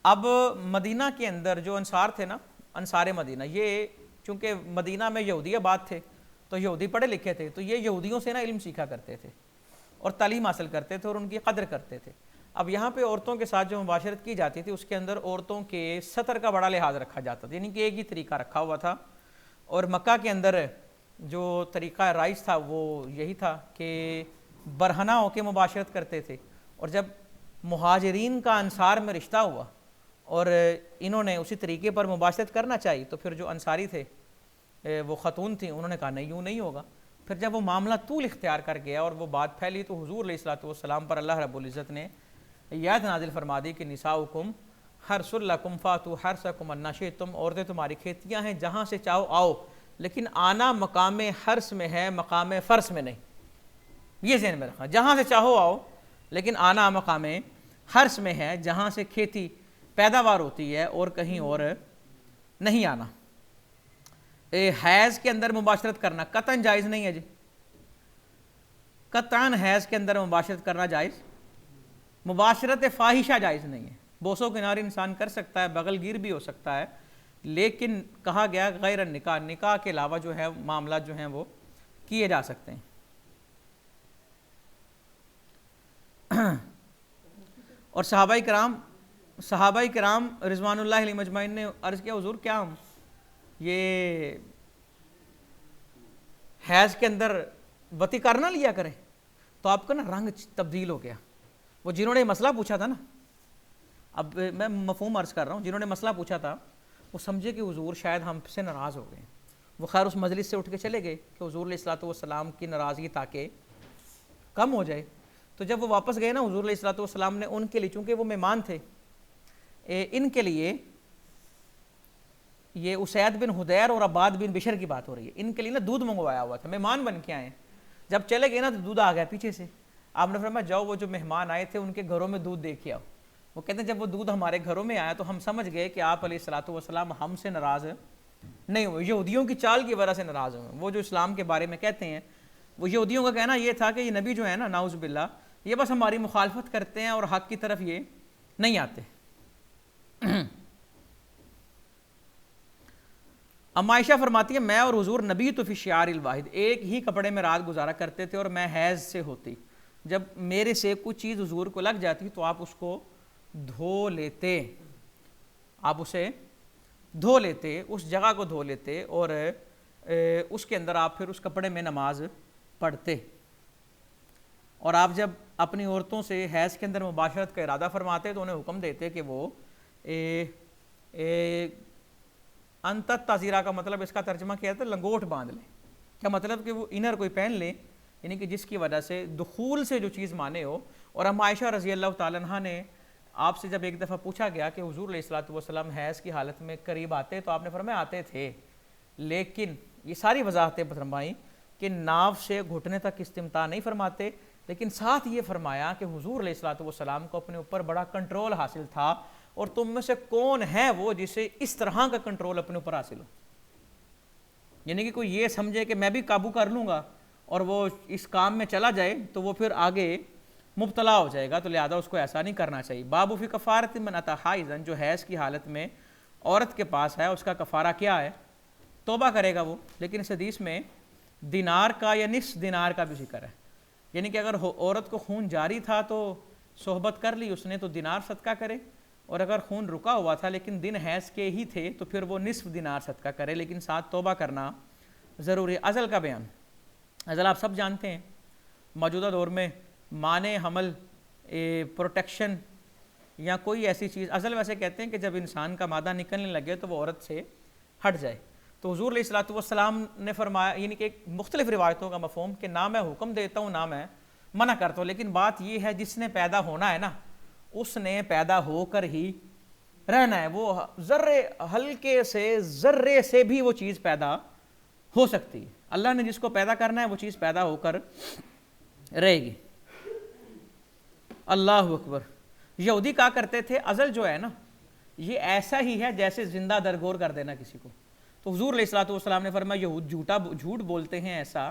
اب مدینہ کے اندر جو انصار تھے نا، انصار مدینہ، یہ چونکہ مدینہ میں یہودی آباد تھے تو یہودی پڑھے لکھے تھے، تو یہ یہودیوں سے نا علم سیکھا کرتے تھے اور تعلیم حاصل کرتے تھے اور ان کی قدر کرتے تھے. اب یہاں پہ عورتوں کے ساتھ جو مباشرت کی جاتی تھی اس کے اندر عورتوں کے سطر کا بڑا لحاظ رکھا جاتا تھا، یعنی کہ ایک ہی طریقہ رکھا ہوا تھا. اور مکہ کے اندر جو طریقہ رائج تھا وہ یہی تھا کہ برہنہ ہو کے مباشرت کرتے تھے. اور جب مہاجرین کا انصار میں رشتہ ہوا اور انہوں نے اسی طریقے پر مباشرت کرنا چاہی تو پھر جو انصاری تھے وہ خاتون تھیں، انہوں نے کہا نہیں، یوں نہیں ہوگا. پھر جب وہ معاملہ طول اختیار کر گیا اور وہ بات پھیلی تو حضور علیہ الصلوۃ والسلام پر اللہ رب العزت نے آیت نازل فرما دی کہ نساؤکم حرث لکم فاتوا حرثکم انا شئتم. عورتیں تمہاری کھیتیاں ہیں، جہاں سے چاہو آؤ، لیکن آنا مقام حرث میں ہے، مقام فرث میں نہیں. یہ ذہن میں رکھنا، جہاں سے چاہو آؤ لیکن آنا مقام حرث میں ہے، جہاں سے کھیتی پیداوار ہوتی ہے، اور کہیں اور نہیں آنا. حیض کے اندر مباشرت کرنا قطعاً جائز نہیں ہے جی، قطعاً حیض کے اندر مباشرت کرنا جائز، مباشرت فاحشہ جائز نہیں ہے. بوسو کنارے انسان کر سکتا ہے، بغل گیر بھی ہو سکتا ہے، لیکن کہا گیا غیر النکاح، نکاح کے علاوہ جو ہے معاملات جو ہیں وہ کیے جا سکتے ہیں. اور صحابہ کرام رضوان اللہ علیہ مجمعین نے عرض کیا حضور کیا ہم یہ حیض کے اندر وطی کر نہ لیا کریں؟ تو آپ کا نا رنگ تبدیل ہو گیا. وہ جنہوں نے مسئلہ پوچھا تھا نا، اب میں مفہوم عرض کر رہا ہوں، جنہوں نے مسئلہ پوچھا تھا وہ سمجھے کہ حضور شاید ہم سے ناراض ہو گئے. وہ خیر اس مجلس سے اٹھ کے چلے گئے کہ حضور علیہ الصلوۃ والسلام کی ناراضگی تاکہ کم ہو جائے. تو جب وہ واپس گئے نا، حضور علیہ الصلوۃ والسلام نے ان کے لیے، چونکہ وہ مہمان تھے، ان کے لیے، یہ اسید بن حدیر اور عباد بن بشر کی بات ہو رہی ہے، ان کے لیے نا دودھ منگوایا ہوا تھا، مہمان بن کے آئے. جب چلے گئے نا تو دودھ آ گیا پیچھے سے. آپ نے فرمایا جاؤ وہ جو مہمان آئے تھے ان کے گھروں میں دودھ دے کے آؤ. وہ کہتے ہیں جب وہ دودھ ہمارے گھروں میں آیا تو ہم سمجھ گئے کہ آپ علیہ الصلوۃ والسلام ہم سے ناراض نہیں ہوئے، یہودیوں کی چال کی وجہ سے ناراض ہوئے. وہ جو اسلام کے بارے میں کہتے ہیں، وہ یہودیوں کا کہنا یہ تھا کہ یہ نبی جو ہے نا نعوذ باللہ، یہ بس ہماری مخالفت کرتے ہیں اور حق کی طرف یہ نہیں آتے. اما عائشہ فرماتی ہے میں اور حضور نبی تو فی شعار الواحد، ایک ہی کپڑے میں رات گزارا کرتے تھے اور میں حیض سے ہوتی. جب میرے سے کچھ چیز حضور کو لگ جاتی تو آپ اس کو دھو لیتے، آپ اسے دھو لیتے، اس جگہ کو دھو لیتے اور اس کے اندر آپ پھر اس کپڑے میں نماز پڑھتے. اور آپ جب اپنی عورتوں سے حیض کے اندر مباشرت کا ارادہ فرماتے تو انہیں حکم دیتے کہ وہ انتت تازیرہ کا مطلب اس کا ترجمہ کیا تھا لنگوٹ باندھ لیں. کیا مطلب کہ وہ انر کوئی پہن لیں، یعنی کہ جس کی وجہ سے دخول سے جو چیز مانے ہو. اور ہم عائشہ رضی اللہ تعالیٰ عنہ نے آپ سے جب ایک دفعہ پوچھا گیا کہ حضور علیہ الصلوۃ والسلام حیض کی حالت میں قریب آتے تو آپ نے فرمایا آتے تھے، لیکن یہ ساری وضاحتیں فرمائیں کہ ناف سے گھٹنے تک استمتاع نہیں فرماتے، لیکن ساتھ یہ فرمایا کہ حضور علیہ الصلوۃ والسلام کو اپنے اوپر بڑا کنٹرول حاصل تھا، اور تم میں سے کون ہے وہ جسے اس طرح کا کنٹرول اپنے اوپر حاصل ہو، یعنی کہ کوئی یہ سمجھے کہ میں بھی قابو کر لوں گا اور وہ اس کام میں چلا جائے تو وہ پھر آگے مبتلا ہو جائے گا، تو لہذا اس کو ایسا نہیں کرنا چاہیے۔ باب فی کفارۃ من اتی حائضا، جو حیض کی حالت میں عورت کے پاس ہے اس کا کفارہ کیا ہے؟ توبہ کرے گا وہ، لیکن اس حدیث میں دینار کا یا نصف دینار کا بھی ذکر ہے، یعنی کہ اگر عورت کو خون جاری تھا تو صحبت کر لی اس نے تو دینار صدقہ کرے، اور اگر خون رکا ہوا تھا لیکن دن حیض کے ہی تھے تو پھر وہ نصف دینار صدقہ کرے، لیکن ساتھ توبہ کرنا ضروری ہے۔ عزل کا بیان، عزل آپ سب جانتے ہیں، موجودہ دور میں مانع حمل پروٹیکشن یا کوئی ایسی چیز، عزل ویسے کہتے ہیں کہ جب انسان کا مادہ نکلنے لگے تو وہ عورت سے ہٹ جائے۔ تو حضور علیہ الصلوۃ والسلام نے فرمایا، یعنی کہ مختلف روایتوں کا مفہوم کہ نہ میں حکم دیتا ہوں نہ میں منع کرتا ہوں، لیکن بات یہ ہے جس نے پیدا ہونا ہے نا اس نے پیدا ہو کر ہی رہنا ہے، وہ ذرے ہلکے سے ذرے سے بھی وہ چیز پیدا ہو سکتی ہے، اللہ نے جس کو پیدا کرنا ہے وہ چیز پیدا ہو کر رہے گی۔ اللہ اکبر۔ یہودی کہا کرتے تھے عزل جو ہے نا یہ ایسا ہی ہے جیسے زندہ درگور کر دینا کسی کو، تو حضور علیہ الصلوۃ والسلام نے فرمایا یہود جھوٹ بولتے ہیں، ایسا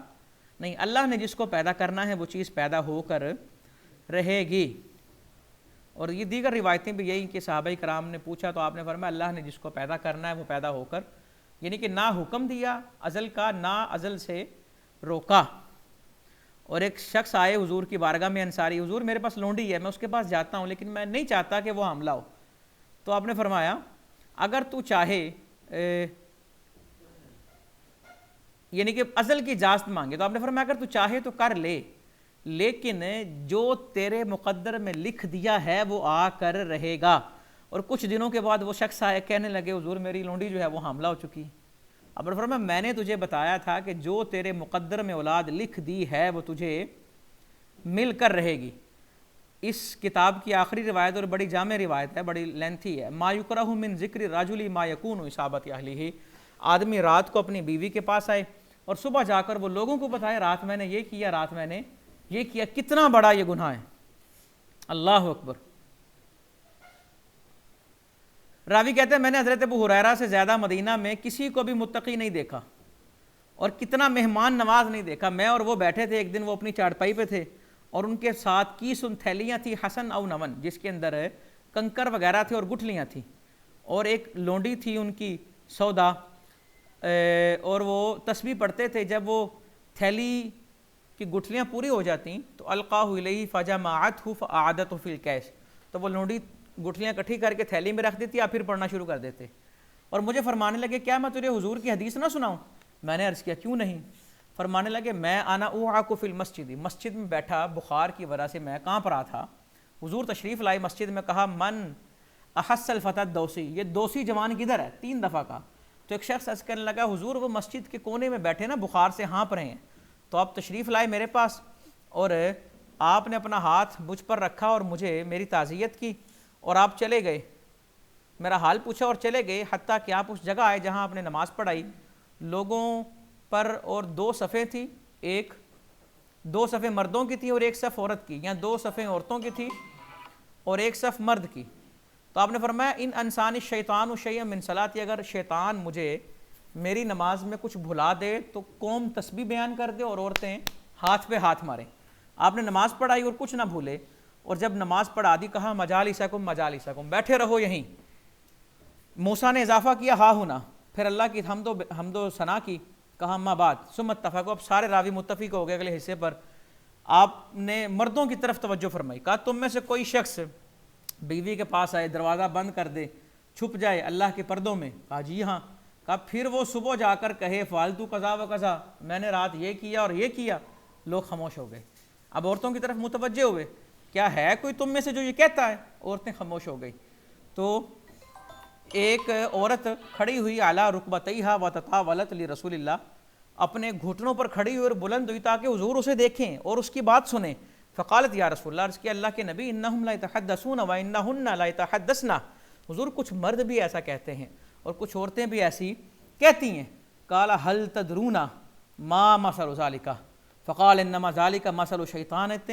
نہیں، اللہ نے جس کو پیدا کرنا ہے وہ چیز پیدا ہو کر رہے گی۔ اور یہ دیگر روایتیں بھی یہی کہ صحابہ کرام نے پوچھا تو آپ نے فرمایا اللہ نے جس کو پیدا کرنا ہے وہ پیدا ہو کر، یعنی کہ نہ حکم دیا عزل کا نہ عزل سے روکا۔ اور ایک شخص آئے حضور کی بارگاہ میں انصاری، حضور میرے پاس لونڈی ہے، میں اس کے پاس جاتا ہوں لیکن میں نہیں چاہتا کہ وہ حاملہ ہو، تو آپ نے فرمایا اگر تو چاہے، یعنی کہ عزل کی اجازت مانگے، تو آپ نے فرمایا اگر تو چاہے تو کر لے، لیکن جو تیرے مقدر میں لکھ دیا ہے وہ آ کر رہے گا۔ اور کچھ دنوں کے بعد وہ شخص آئے، کہنے لگے حضور میری لونڈی جو ہے وہ حاملہ ہو چکی۔ اب فرمایا میں نے تجھے بتایا تھا کہ جو تیرے مقدر میں اولاد لکھ دی ہے وہ تجھے مل کر رہے گی۔ اس کتاب کی آخری روایت اور بڑی جامع روایت ہے، بڑی لینتھی ہے، ما یکرہ من ذکر الرجل ما یکون اصابت اہلہ، آدمی رات کو اپنی بیوی کے پاس آئے اور صبح جا کر وہ لوگوں کو بتائے رات میں نے یہ کیا، رات میں نے یہ کیا، کتنا بڑا یہ گناہ ہے۔ اللہ اکبر۔ راوی کہتے ہیں میں نے حضرت ابو ہریرہ سے زیادہ مدینہ میں کسی کو بھی متقی نہیں دیکھا اور کتنا مہمان نواز نہیں دیکھا۔ میں اور وہ بیٹھے تھے، ایک دن وہ اپنی چارپائی پہ تھے اور ان کے ساتھ کیسن تھیلیاں تھی حسن او نمن، جس کے اندر کنکر وغیرہ تھے اور گٹھلیاں تھیں، اور ایک لونڈی تھی ان کی سودا، اور وہ تسبیح پڑھتے تھے۔ جب وہ تھیلی کی گٹھلیاں پوری ہو جاتی تو القاہ الیہ فجمعتہ فاعادتہ فی الکیس، تو وہ لونڈی گٹھلیاں اکٹھی کر کے تھیلی میں رکھ دیتی، آپ پھر پڑھنا شروع کر دیتے، اور مجھے فرمانے لگے کیا میں تجھے حضور کی حدیث نہ سناؤں؟ میں نے عرض کیا کیوں نہیں؟ فرمانے لگے میں انا اوعک فی المسجد، مسجد میں بیٹھا بخار کی وجہ سے میں کانپ رہا تھا، حضور تشریف لائے مسجد میں، کہا من احس الفتى الدوسی، یہ دوسی جوان کدھر ہے؟ 3 دفعہ کہا، تو ایک شخص عرض کرنے لگا حضور وہ مسجد کے کونے میں بیٹھے نا بخار سے ہانپ رہے ہیں، تو آپ تشریف لائے میرے پاس اور آپ نے اپنا ہاتھ مجھ پر رکھا اور مجھے میری تعزیت کی اور آپ چلے گئے، میرا حال پوچھا اور چلے گئے، حتیٰ کہ آپ اس جگہ آئے جہاں آپ نے نماز پڑھائی، لوگوں پر اور 2 صفیں تھیں، 2 صفیں مردوں کی تھیں اور 1 صف عورت کی، یا 2 صفیں عورتوں کی تھی اور 1 صف مرد کی، تو آپ نے فرمایا ان انسان الشیطان شیئا من صلاتی، اگر شیطان مجھے میری نماز میں کچھ بھلا دے تو قوم تسبیح بیان کر دے اور عورتیں ہاتھ پہ ہاتھ ماریں۔ آپ نے نماز پڑھائی اور کچھ نہ بھولے، اور جب نماز پڑھا دی کہا مجالسکم مجالسکم، بیٹھے رہو یہیں۔ موسیٰ نے اضافہ کیا ہا ہونا، پھر اللہ کی حمد و ثنا کی، کہا اما بعد ثم اتفقوا، اب سارے راوی متفق ہو گئے اگلے حصے پر۔ آپ نے مردوں کی طرف توجہ فرمائی، کہا تم میں سے کوئی شخص بیوی کے پاس آئے دروازہ بند کر دے چھپ جائے اللہ کے پردوں میں، کہا جی ہاں، کہا پھر وہ صبح جا کر کہے فالتو قضا و قضا، میں نے رات یہ کیا اور یہ کیا، لوگ خاموش ہو گئے۔ اب عورتوں کی طرف متوجہ ہوئے، کیا ہے کوئی تم میں سے جو یہ کہتا ہے؟ عورتیں خاموش ہو گئی، تو ایک عورت کھڑی ہوئی اعلیٰ رکبتیہا وتطاولت لرسول اللہ، اپنے گھٹنوں پر کھڑی ہوئی اور بلند ہوئی تاکہ حضور اسے دیکھیں اور اس کی بات سنیں۔ فقالت یا رسول اللہ، عرض کیا اللہ کے نبی انہم لا یتحدثون وانہن لا یتحدثن، حضور کچھ مرد بھی ایسا کہتے ہیں اور کچھ عورتیں بھی ایسی کہتی ہیں۔ قال هل تدرون ما مثل ذلك، فقال انما ذلك مثل شیطانۃ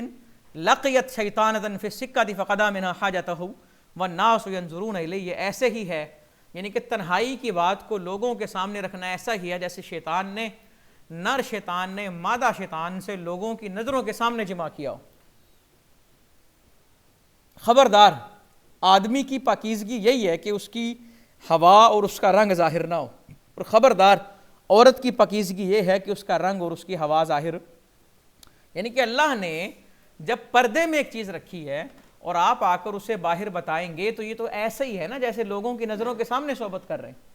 لقیت شیطانۃ فی السکۃ فقضى منها حاجته والناس ينظرون الیہ، یہ ایسے ہی ہے، یعنی کہ تنہائی کی بات کو لوگوں کے سامنے رکھنا ایسا ہی ہے جیسے شیطان نے نر شیطان نے مادہ شیطان سے لوگوں کی نظروں کے سامنے جمع کیا ہو۔ خبردار، آدمی کی پاکیزگی یہی ہے کہ اس کی ہوا اور اس کا رنگ ظاہر نہ ہو، اور خبردار عورت کی پاکیزگی یہ ہے کہ اس کا رنگ اور اس کی ہوا ظاہر، یعنی کہ اللہ نے جب پردے میں ایک چیز رکھی ہے اور آپ آ کر اسے باہر بتائیں گے تو یہ تو ایسا ہی ہے نا جیسے لوگوں کی نظروں کے سامنے صحبت کر رہے ہیں۔